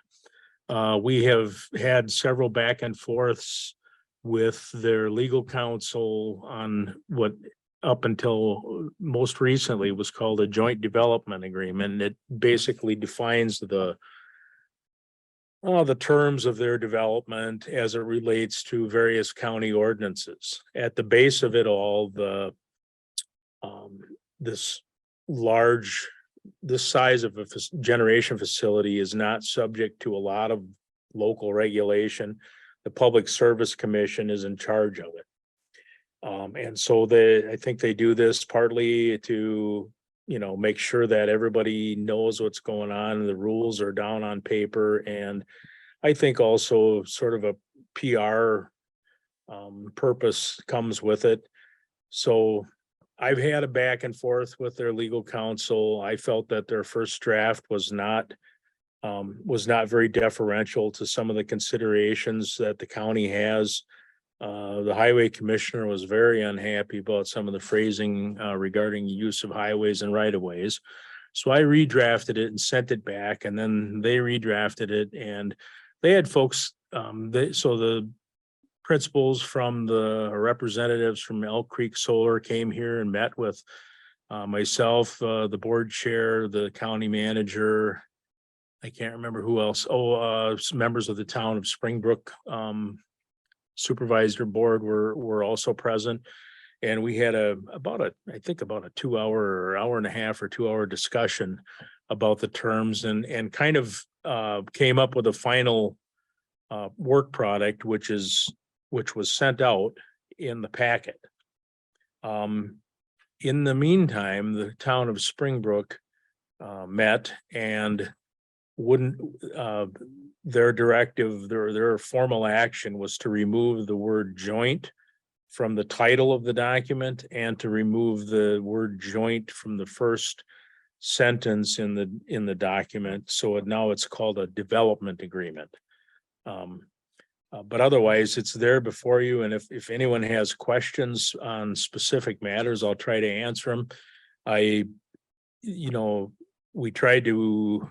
We have had several back and forths with their legal counsel on what up until most recently was called a joint development agreement. It basically defines the terms of their development as it relates to various county ordinances. At the base of it all, this large this size of a generation facility is not subject to a lot of local regulation. The Public Service Commission is in charge of it. And so I think they do this partly to, make sure that everybody knows what's going on, the rules are down on paper, and I think also sort of a PR purpose comes with it. So I've had a back and forth with their legal counsel. I felt that their first draft was not very deferential to some of the considerations that the county has. The highway commissioner was very unhappy about some of the phrasing regarding use of highways and right of ways. So I redrafted it and sent it back, and then they redrafted it, and they had folks, so the principals from the representatives from Elk Creek Solar came here and met with myself, the board chair, the county manager. I can't remember who else. Some members of the town of Springbrook supervisor board were also present. And we had about a 2-hour or hour and a half or 2-hour discussion about the terms and kind of came up with a final work product, which was sent out in the packet. In the meantime, the town of Springbrook met and their directive, their formal action was to remove the word joint from the title of the document and to remove the word joint from the first sentence in the document. So now it's called a development agreement. But otherwise, it's there before you. And if anyone has questions on specific matters, I'll try to answer them. We tried to,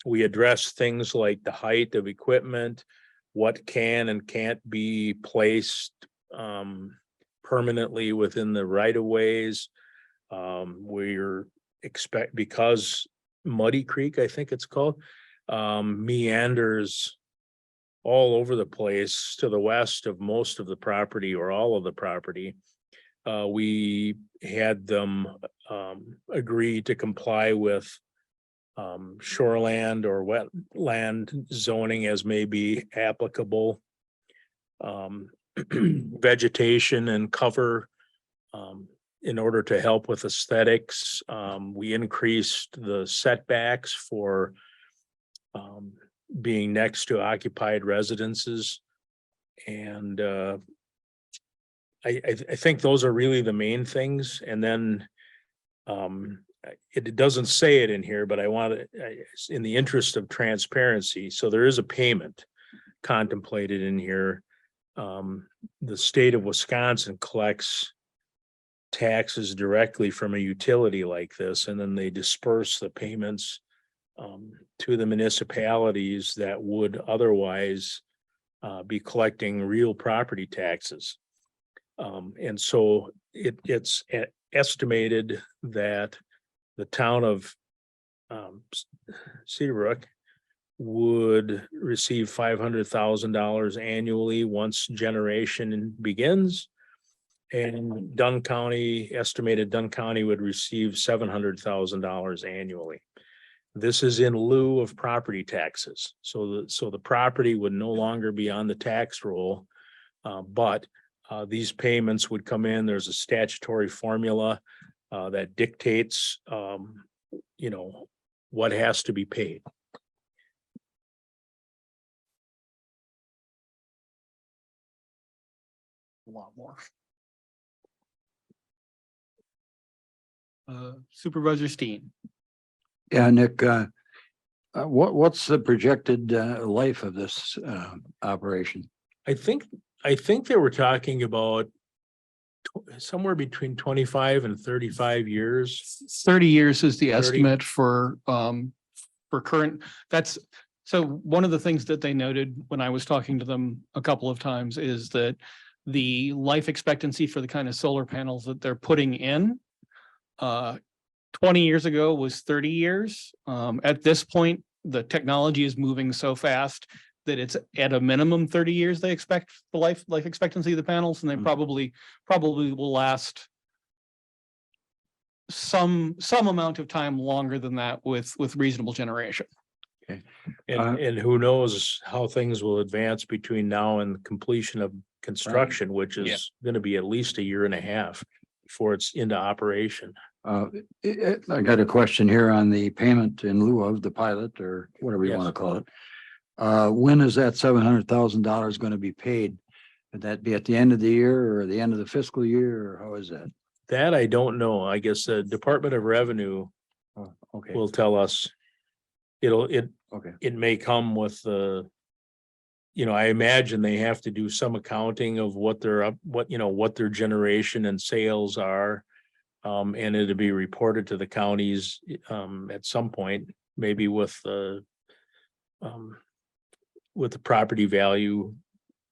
we address things like the height of equipment, what can and can't be placed permanently within the right of ways. Because Muddy Creek, I think it's called, meanders all over the place to the west of most of the property or all of the property. We had them agree to comply with shoreland or wetland zoning as may be applicable. Vegetation and cover in order to help with aesthetics. We increased the setbacks for being next to occupied residences. And I think those are really the main things. And then it doesn't say it in here, but I want it in the interest of transparency. So there is a payment contemplated in here. The state of Wisconsin collects taxes directly from a utility like this, and then they disperse the payments to the municipalities that would otherwise be collecting real property taxes. And so it's estimated that the town of Cedar Brook would receive $500,000 annually once generation begins. And estimated Dunn County would receive $700,000 annually. This is in lieu of property taxes. So the property would no longer be on the tax roll, but these payments would come in. There's a statutory formula that dictates, what has to be paid. A lot more. Supervisor Steen. Yeah, Nick, what's the projected life of this operation? I think they were talking about somewhere between 25 and 35 years. 30 years is the 30. estimate for current, so one of the things that they noted when I was talking to them a couple of times is that the life expectancy for the kind of solar panels that they're putting in 20 years ago was 30 years. At this point, the technology is moving so fast that it's at a minimum 30 years they expect the life expectancy of the panels, and they probably will last some amount of time longer than that with reasonable generation. And who knows how things will advance between now and completion of construction, which Yeah. is gonna be at least a year and a half before it's into operation. I got a question here on the payment in lieu of the pilot or whatever you Yes. want to call it. When is that $700,000 going to be paid? Would that be at the end of the year or the end of the fiscal year, or how is that? That I don't know. I guess the Department of Revenue Oh, okay, will tell us. okay. It may come with the. I imagine they have to do some accounting of what their what their generation and sales are. And it'll be reported to the counties, at some point, maybe with the property value,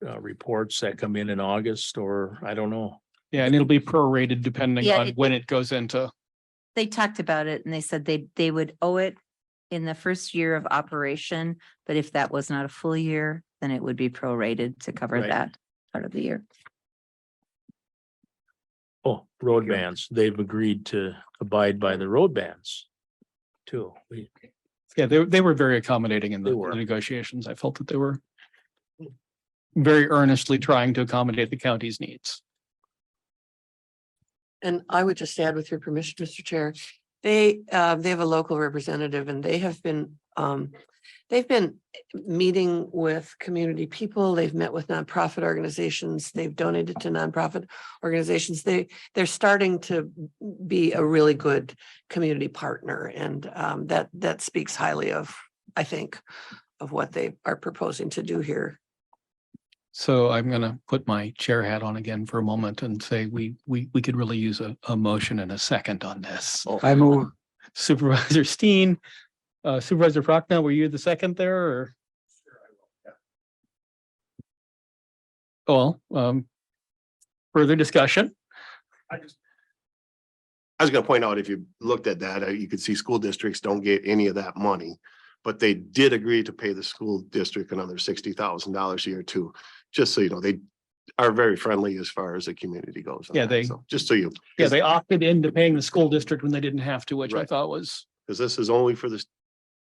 reports that come in August, or I don't know. Yeah, and it'll be prorated depending Yeah, on when it goes into. They talked about it and they said they would owe it in the first year of operation, but if that was not a full year, then it would be prorated to cover Right. that part of the year. Oh, road bans. They've agreed to abide by the road bans too. Yeah, they were very accommodating in They the were. negotiations. I felt that they were very earnestly trying to accommodate the county's needs. And I would just add, with your permission, Mr. Chair, they have a local representative and they've been meeting with community people. They've met with nonprofit organizations. They've donated to nonprofit organizations. They're starting to be a really good community partner. And that speaks highly of, I think, of what they are proposing to do here. So I'm gonna put my chair hat on again for a moment and say we could really use a motion and a second on this. I move, Supervisor Steen, Supervisor Prochnow, were you the second there or? Well, further discussion? I was gonna point out, if you looked at that, you could see school districts don't get any of that money. But they did agree to pay the school district another $60,000 a year too. Just so you know, they are very friendly as far as the community goes. on Yeah, that. So just so you. Yeah, they opted into paying the school district when they didn't have to, which I Right. thought was, Because this is only for the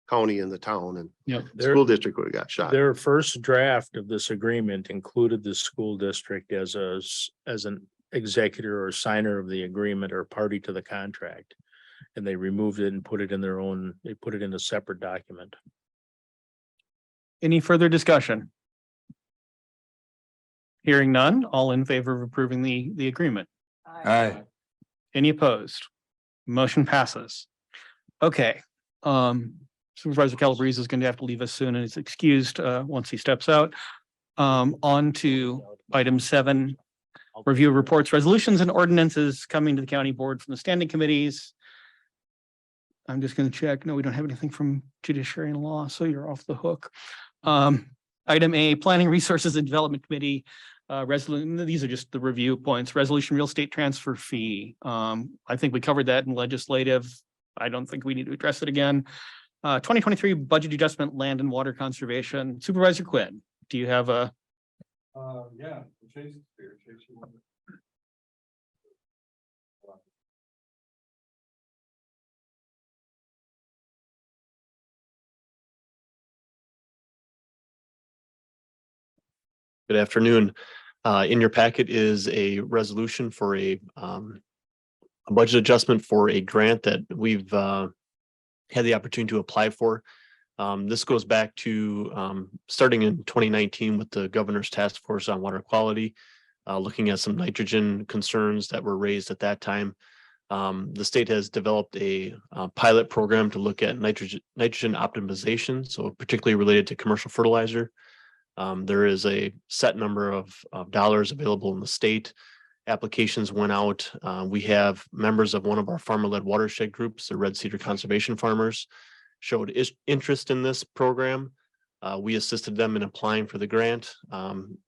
county and the town, and you know, the school district would have got shot. Their first draft of this agreement included the school district as an executor or signer of the agreement or party to the contract. And they removed it and put it in they put it in a separate document. any further discussion? Hearing none, all in favor of approving the agreement? aye, Any opposed? Motion passes. Okay, Supervisor Calabrese is going to have to leave us soon and is excused once he steps out. On to item 7, review of reports, resolutions and ordinances coming to the county board from the standing committees. I'm just going to check. No, we don't have anything from judiciary and law, so you're off the hook. Item A, Planning Resources and Development Committee. Resolution, these are just the review points. Resolution real estate transfer fee. I think we covered that in legislative. I don't think we need to address it again. 2023 budget adjustment, land and water conservation. Supervisor Quinn, do you have a? Yeah. Good afternoon. In your packet is a resolution for a budget adjustment for a grant that we've had the opportunity to apply for. This goes back to starting in 2019 with the Governor's Task Force on Water Quality, looking at some nitrogen concerns that were raised at that time. The state has developed a pilot program to look at nitrogen optimization, so particularly related to commercial fertilizer. There is a set number of dollars available in the state. Applications went out. We have members of one of our farmer-led watershed groups, the Red Cedar Conservation Farmers, showed interest in this program. We assisted them in applying for the grant.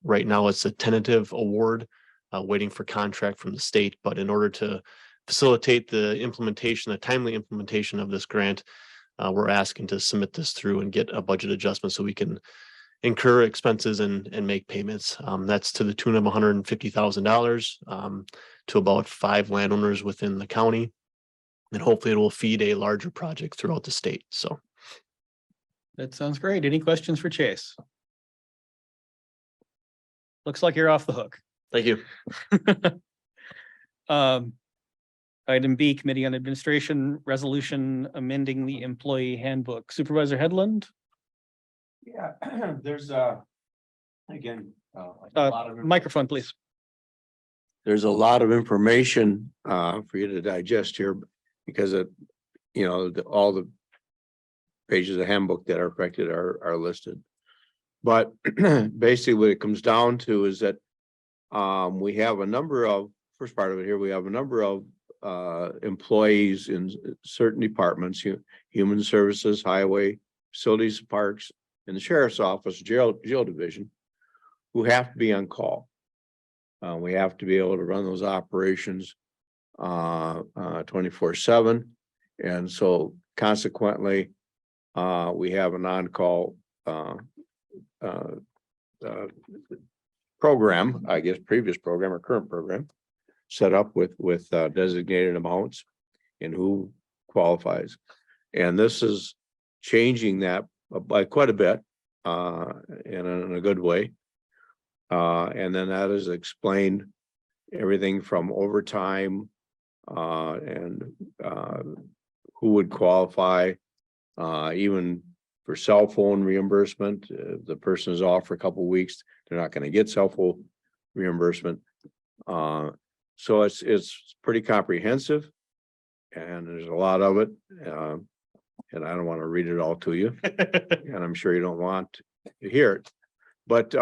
Right now, it's a tentative award, waiting for contract from the state. But in order to facilitate the implementation, the timely implementation of this grant, we're asking to submit this through and get a budget adjustment so we can incur expenses and make payments. That's to the tune of $150,000 to about 5 landowners within the county. And hopefully it will feed a larger project throughout the state. So That sounds great. Any questions for Chase? Looks like you're off the hook. thank you. Item B, Committee on Administration Resolution amending the employee handbook. Supervisor Headland, Yeah, there's again, a lot of microphone, please. there's a lot of information for you to digest here because of, all the pages of handbook that are affected are listed. But basically what it comes down to is that we have a number of, first part of it here, we have a number of employees in certain departments, human services, highway, facilities, parks, and the sheriff's office, jail division, who have to be on call. We have to be able to run those operations 24/7. And so consequently, we have an on-call program, I guess, previous program or current program, set up with designated amounts and who qualifies. And this is changing that by quite a bit in a good way. And then that is explained everything from overtime and who would qualify, even for cell phone reimbursement. If the person is off for a couple of weeks, they're not going to get cell phone reimbursement. So it's pretty comprehensive, and there's a lot of it. And I don't want to read it all to you, and I'm sure you don't want to hear it. But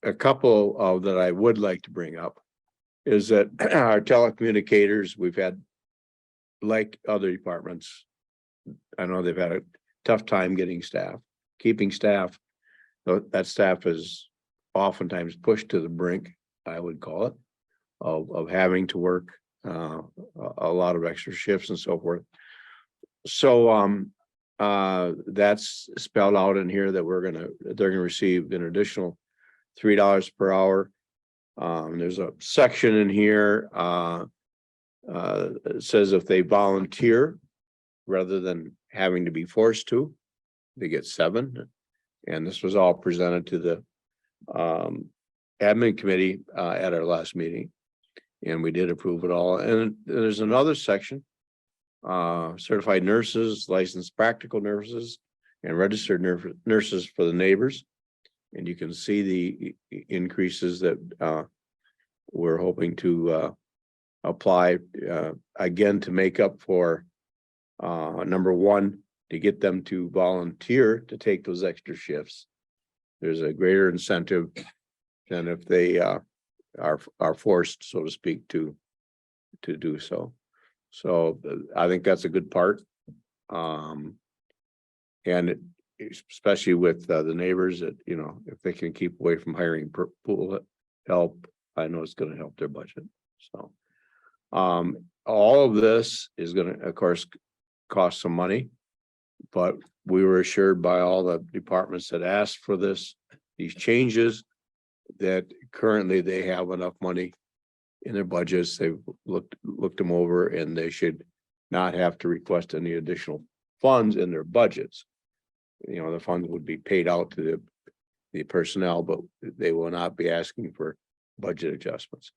a couple of that I would like to bring up is that our telecommunicators, we've had, like other departments, I know they've had a tough time getting staff, keeping staff. That staff is oftentimes pushed to the brink, I would call it, of having to work a lot of extra shifts and so forth. So that's spelled out in here that they're gonna receive an additional $3 per hour. There's a section in here it says if they volunteer rather than having to be forced to, they get 7. And this was all presented to the admin committee at our last meeting, and we did approve it all. And there's another section, certified nurses, licensed practical nurses, and registered nurses for the neighbors. And you can see the increases that we're hoping to apply again to make up for number one, to get them to volunteer to take those extra shifts. There's a greater incentive than if they are forced, so to speak, to do so. So I think that's a good part. And especially with the neighbors that, if they can keep away from hiring pool help, I know it's going to help their budget. So all of this is going to, of course, cost some money, but we were assured by all the departments that asked for these changes, that currently they have enough money in their budgets. They've looked them over, and they should not have to request any additional funds in their budgets. The funds would be paid out to the personnel, but they will not be asking for budget adjustments.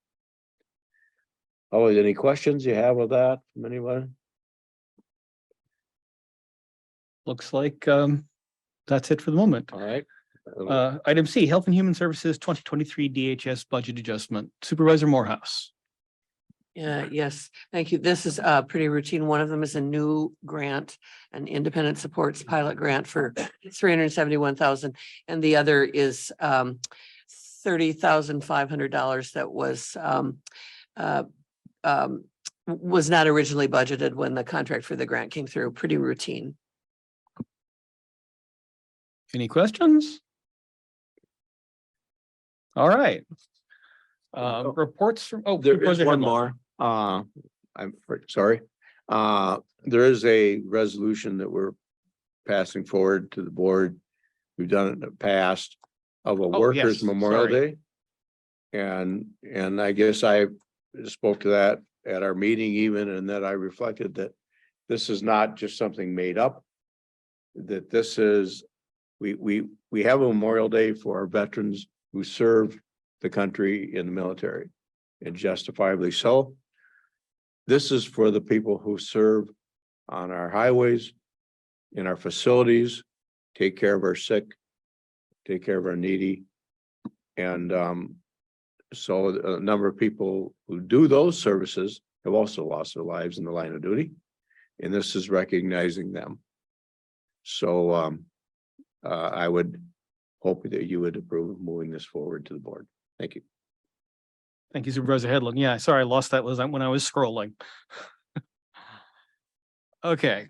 Oh, any questions you have with that from anyone? Looks like that's it for the moment. All right. Item C, Health and Human Services 2023 DHS budget adjustment. Supervisor Morehouse. Yes, thank you. This is pretty routine. One of them is a new grant, an independent supports pilot grant for $371,000. And the other is $30,500 that was not originally budgeted when the contract for the grant came through. Pretty routine. Any questions? All right. Reports from, There is Supervisor one Headland. more. I'm sorry. There is a resolution that we're passing forward to the board. We've done it in the past of a workers' yes, Memorial sorry. Day. And I guess I spoke to that at our meeting even, and that I reflected that this is not just something made up. That this is, we have a Memorial Day for our veterans who serve the country in the military, and justifiably so. This is for the people who serve on our highways, in our facilities, take care of our sick, take care of our needy. And so a number of people who do those services have also lost their lives in the line of duty. And this is recognizing them. So I would hope that you would approve of moving this forward to the board. Thank you. Thank you, Supervisor Headland. Yeah, sorry, I lost that when I was scrolling. Okay.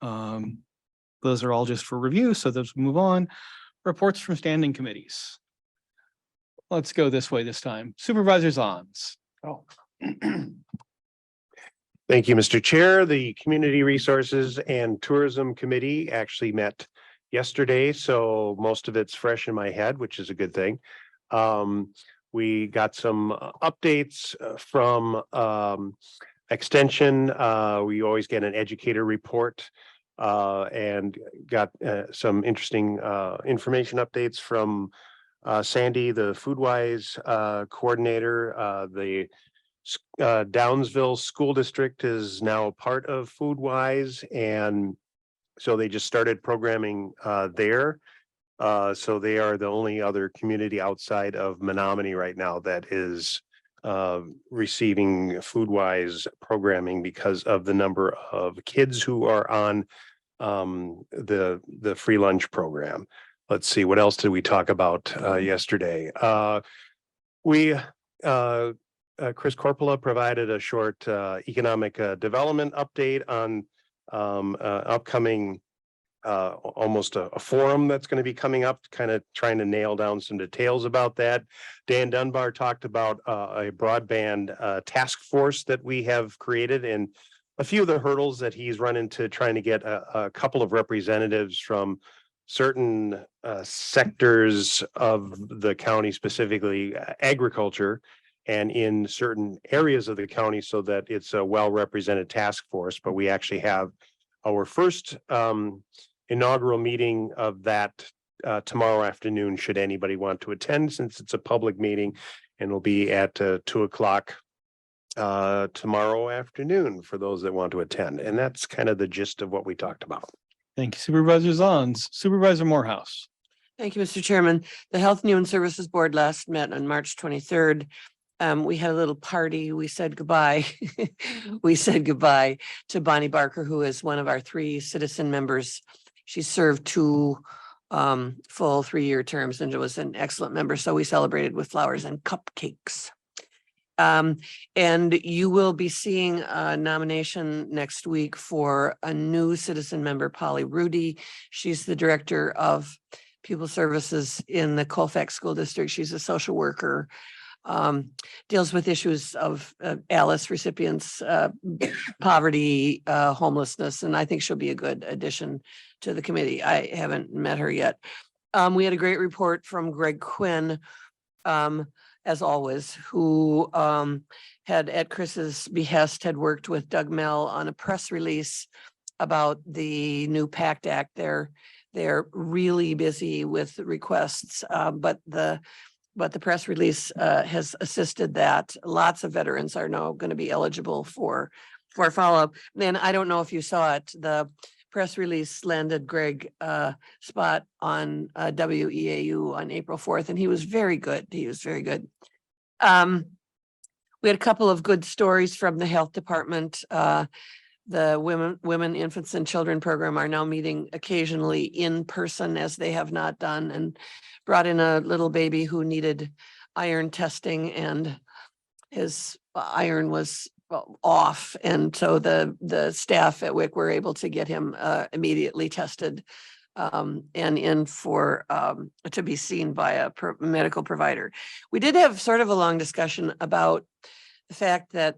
Those are all just for review, so let's move on. Reports from standing committees. Let's go this way this time. Supervisor Zons. Oh. Thank you, Mr. Chair. The Community Resources and Tourism Committee actually met yesterday, so most of it's fresh in my head, which is a good thing. We got some updates from Extension. We always get an educator report and got some interesting information updates from Sandy, the FoodWise coordinator. The Downsville School District is now a part of FoodWise, and so they just started programming there. So they are the only other community outside of Menominee right now that is receiving FoodWise programming because of the number of kids who are on the free lunch program. Let's see, what else did we talk about yesterday? Chris Corpola provided a short economic development update on upcoming almost a forum that's going to be coming up, kind of trying to nail down some details about that. Dan Dunbar talked about a broadband task force that we have created, and a few of the hurdles that he's run into trying to get a couple of representatives from certain sectors of the county, specifically agriculture, and in certain areas of the county, so that it's a well-represented task force. But we actually have our first inaugural meeting of that tomorrow afternoon, should anybody want to attend, since it's a public meeting, and will be at 2:00 tomorrow afternoon for those that want to attend. And that's kind of the gist of what we talked about. Thank you, Supervisor Zons. Supervisor Morehouse. Thank you, Mr. Chairman. The Health and Human Services Board last met on March 23rd. We had a little party. We said goodbye. We said goodbye to Bonnie Barker, who is one of our 3 citizen members. She served 2 full 3-year terms and was an excellent member. So we celebrated with flowers and cupcakes. And you will be seeing a nomination next week for a new citizen member, Polly Rudy. She's the director of Pupil Services in the Colfax School District. She's a social worker, deals with issues of ALICE recipients, poverty, homelessness, and I think she'll be a good addition to the committee. I haven't met her yet. We had a great report from Greg Quinn, as always, who had, at Chris's behest, had worked with Doug Mell on a press release about the new PACT Act. They're really busy with requests, but the press release has assisted that. Lots of veterans are now going to be eligible for follow-up. Then I don't know if you saw it, the press release landed Greg spot on WEAU on April 4th, and he was very good. He was very good. We had a couple of good stories from the health department. The women, infants and children program are now meeting occasionally in person, as they have not done, and brought in a little baby who needed iron testing, and his iron was off. And so the staff at WIC were able to get him immediately tested and in for to be seen by a medical provider. We did have sort of a long discussion about the fact that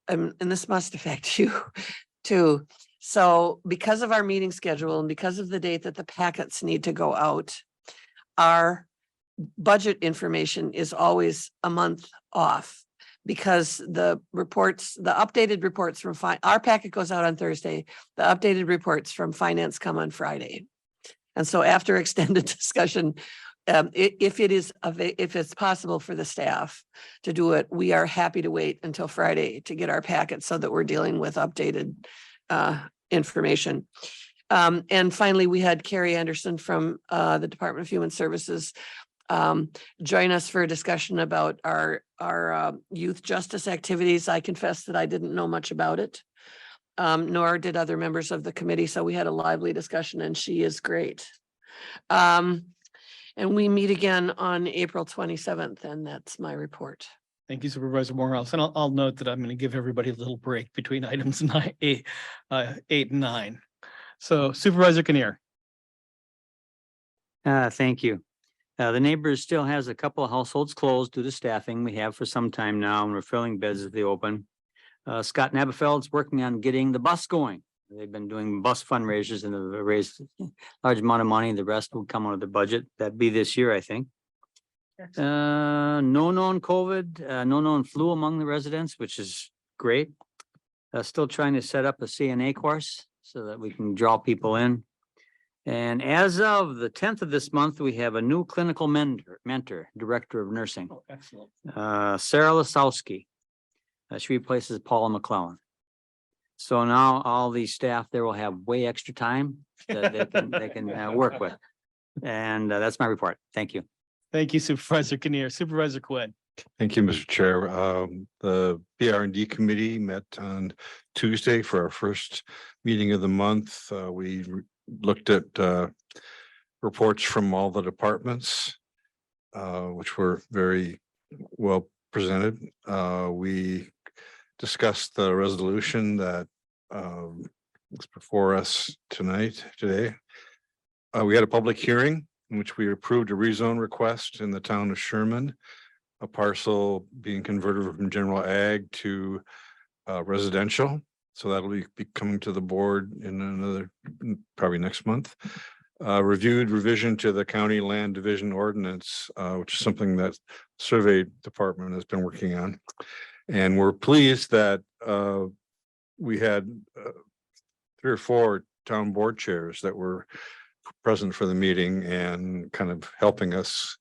and this must affect you too. So because of our meeting schedule and because of the date that the packets need to go out, our budget information is always a month off, because the reports, the updated reports from our packet goes out on Thursday. The updated reports from finance come on Friday. And so after extended discussion, if it's possible for the staff to do it, we are happy to wait until Friday to get our packet so that we're dealing with updated information. And finally, we had Carrie Anderson from the Department of Human Services join us for a discussion about our youth justice activities. I confess that I didn't know much about it, nor did other members of the committee. So we had a lively discussion, and she is great. And we meet again on April 27th, and that's my report. Thank you, Supervisor Morehouse. And I'll note that I'm going to give everybody a little break between items 8 and 9. So Supervisor Kinnear. Thank you. The neighbors still has a couple of households closed due to staffing. We have for some time now, and we're filling beds as they open. Scott Nabafeld's working on getting the bus going. They've been doing bus fundraisers and have raised a large amount of money. The rest will come out of the budget. That'd be this year, I think. No known COVID, no known flu among the residents, which is great. Still trying to set up a CNA course so that we can draw people in. And as of the 10th of this month, we have a new clinical mentor, director of nursing, Oh, excellent. Sarah Lasowski. She replaces Paula McClellan. So now all these staff there will have way extra time that they can work with. And that's my report. Thank you. Thank you, Supervisor Kinnear. Supervisor Quinn. Thank you, Mr. Chair. The BR&D committee met on Tuesday for our first meeting of the month. We looked at reports from all the departments, which were very well presented. We discussed the resolution that is before us today. We had a public hearing in which we approved a rezone request in the town of Sherman, a parcel being converted from general ag to residential. So that'll be coming to the board in another, probably next month. Reviewed revision to the county land division ordinance, which is something that survey department has been working on. And we're pleased that we had 3 or 4 town board chairs that were present for the meeting and kind of helping us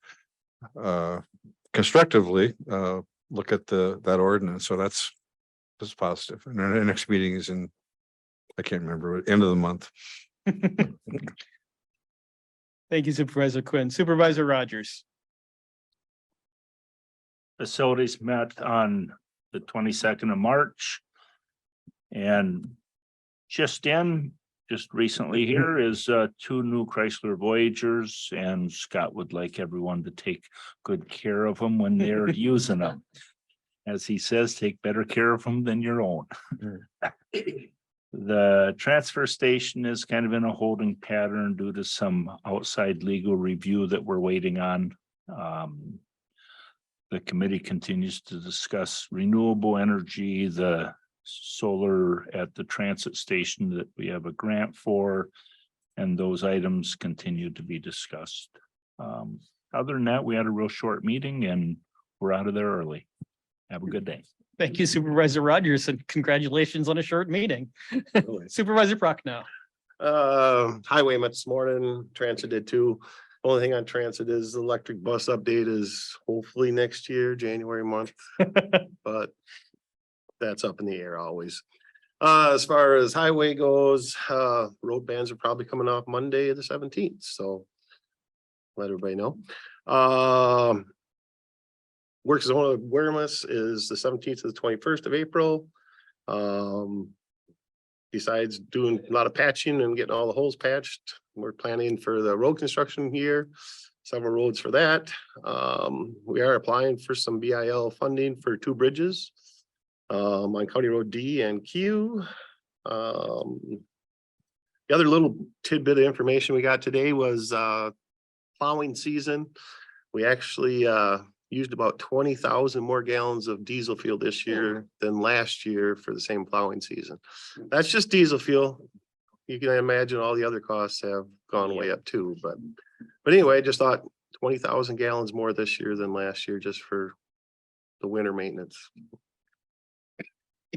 constructively look at that ordinance. So that's positive. And our next meeting is in, I can't remember, end of the month. Thank you, Supervisor Quinn. Supervisor Rogers. Facilities met on the 22nd of March. And just recently here is 2 new Chrysler Voyagers, and Scott would like everyone to take good care of them when they're using them. As he says, take better care of them than your own. The transfer station is kind of in a holding pattern due to some outside legal review that we're waiting on. The committee continues to discuss renewable energy, the solar at the transit station that we have a grant for, and those items continue to be discussed. Other than that, we had a real short meeting and we're out of there early. Have a good day. Thank you, Supervisor Rogers, and congratulations on a short meeting. Supervisor Prochnow. Highway met this morning, transit did too. Only thing on transit is the electric bus update is hopefully next year, January month, but that's up in the air always. As far as highway goes, road bans are probably coming off Monday the 17th, so let everybody know. Work zone awareness is the 17th to the 21st of April. Besides doing a lot of patching and getting all the holes patched, we're planning for the road construction here, several roads for that. We are applying for some BIL funding for 2 bridges on County Road D and Q. The other little tidbit of information we got today was plowing season. We actually used about 20,000 more gallons of diesel fuel this year than last year for the same plowing season. That's just diesel fuel. You can imagine all the other costs have gone way up too, but anyway, just thought 20,000 gallons more this year than last year just for the winter maintenance.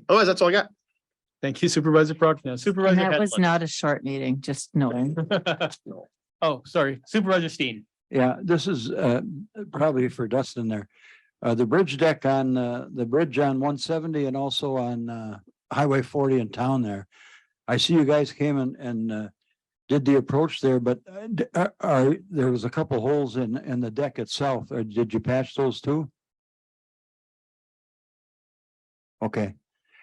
Otherwise, that's all I got. Thank you Supervisor Prochnow. And Supervisor that was Hedlund. not a short meeting, just knowing. Oh, sorry, Supervisor Steen. Yeah, this is probably for Dustin there. The bridge deck on the bridge on 170 and also on Highway 40 in town there. I see you guys came and did the approach there, but there was a couple holes in the deck itself. Did you patch those too? Okay.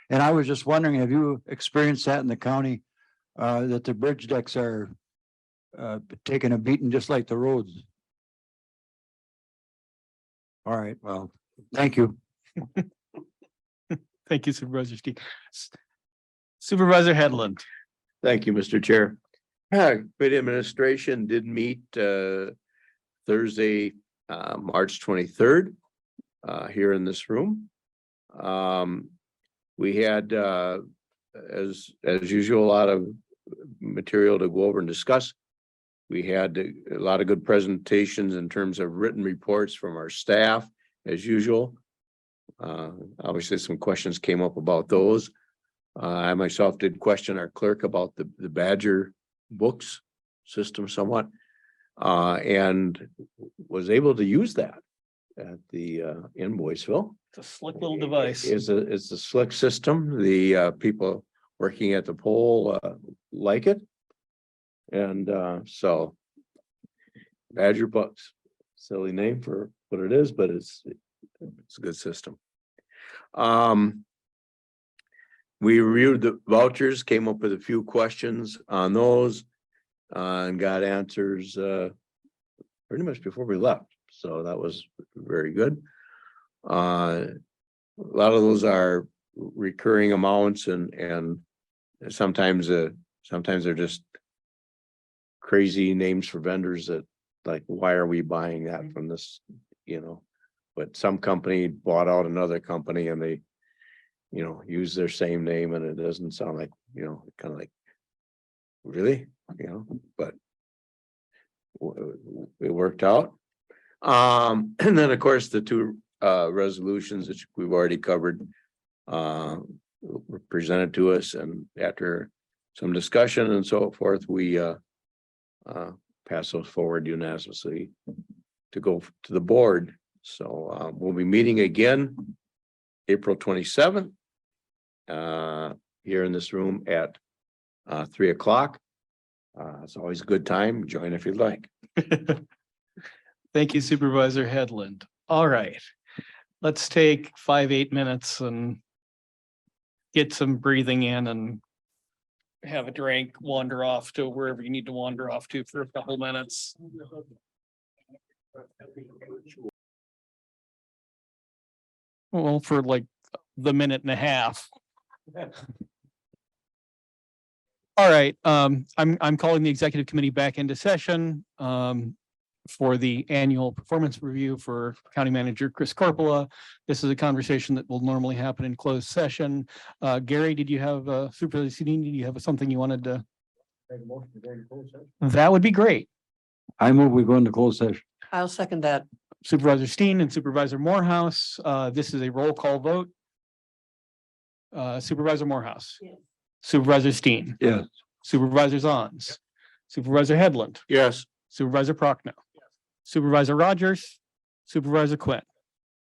And I was just wondering, have you experienced that in the county? That the bridge decks are taking a beating just like the roads? All right, well, thank you. Thank you Supervisor Steen. Supervisor Hedlund. Thank you, Mr. Chair. Committee administration did meet Thursday, March 23rd, here in this room. We had, as usual, a lot of material to go over and discuss. We had a lot of good presentations in terms of written reports from our staff, as usual. Obviously, some questions came up about those. I myself did question our clerk about the Badger books system somewhat, and was able to use that at the in Boyceville. It's a slick little device. It's a slick system. The people working at the pole like it. And so Badger Books, silly name for what it is, but it's a good system. We reviewed the vouchers, came up with a few questions on those, and got answers pretty much before we left. So that was very good. A lot of those are recurring amounts, and sometimes they're just crazy names for vendors that, like, why are we buying that from this, but some company bought out another company and they, use their same name, and it doesn't sound like, kind of like, really, but it worked out. And then, of course, the two resolutions that we've already covered were presented to us, and after some discussion and so forth, we pass those forward unanimously to go to the board. So we'll be meeting again April 27th here in this room at 3 o'clock. It's always a good time. Join if you'd like. Thank you Supervisor Hedlund. All right, let's take 8 minutes and get some breathing in and have a drink, wander off to wherever you need to wander off to for a couple minutes. Well, for like the minute and a half. All right, I'm calling the executive committee back into session for the annual performance review for County Manager Chris Corpola. This is a conversation that will normally happen in closed session. Gary, did you have Supervisor Sidini, did you have something you wanted to? That would be great. I move we go into closed session. I'll second that. Supervisor Steen and Supervisor Morehouse, this is a roll call vote. Supervisor Morehouse. Yes. Supervisor Steen. Yes. Supervisor Zons. Supervisor Hedlund. Yes. Supervisor Prochnow. Supervisor Rogers. Supervisor Quinn.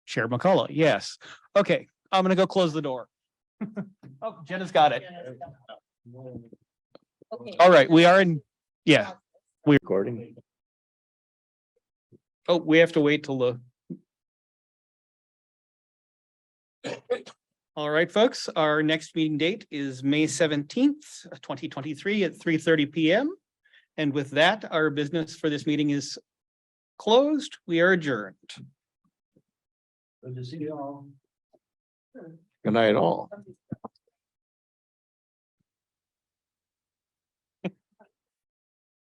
Chair McCullough, yes. Okay, I'm gonna go close the door. Oh, Jenna's got it. All right, we are in, yeah. Recording. Oh, we have to wait till the. All right, folks, our next meeting date is May 17th, 2023 at 3:30 p.m. And with that, our business for this meeting is closed. We are adjourned. Good to see you all. Good night, all.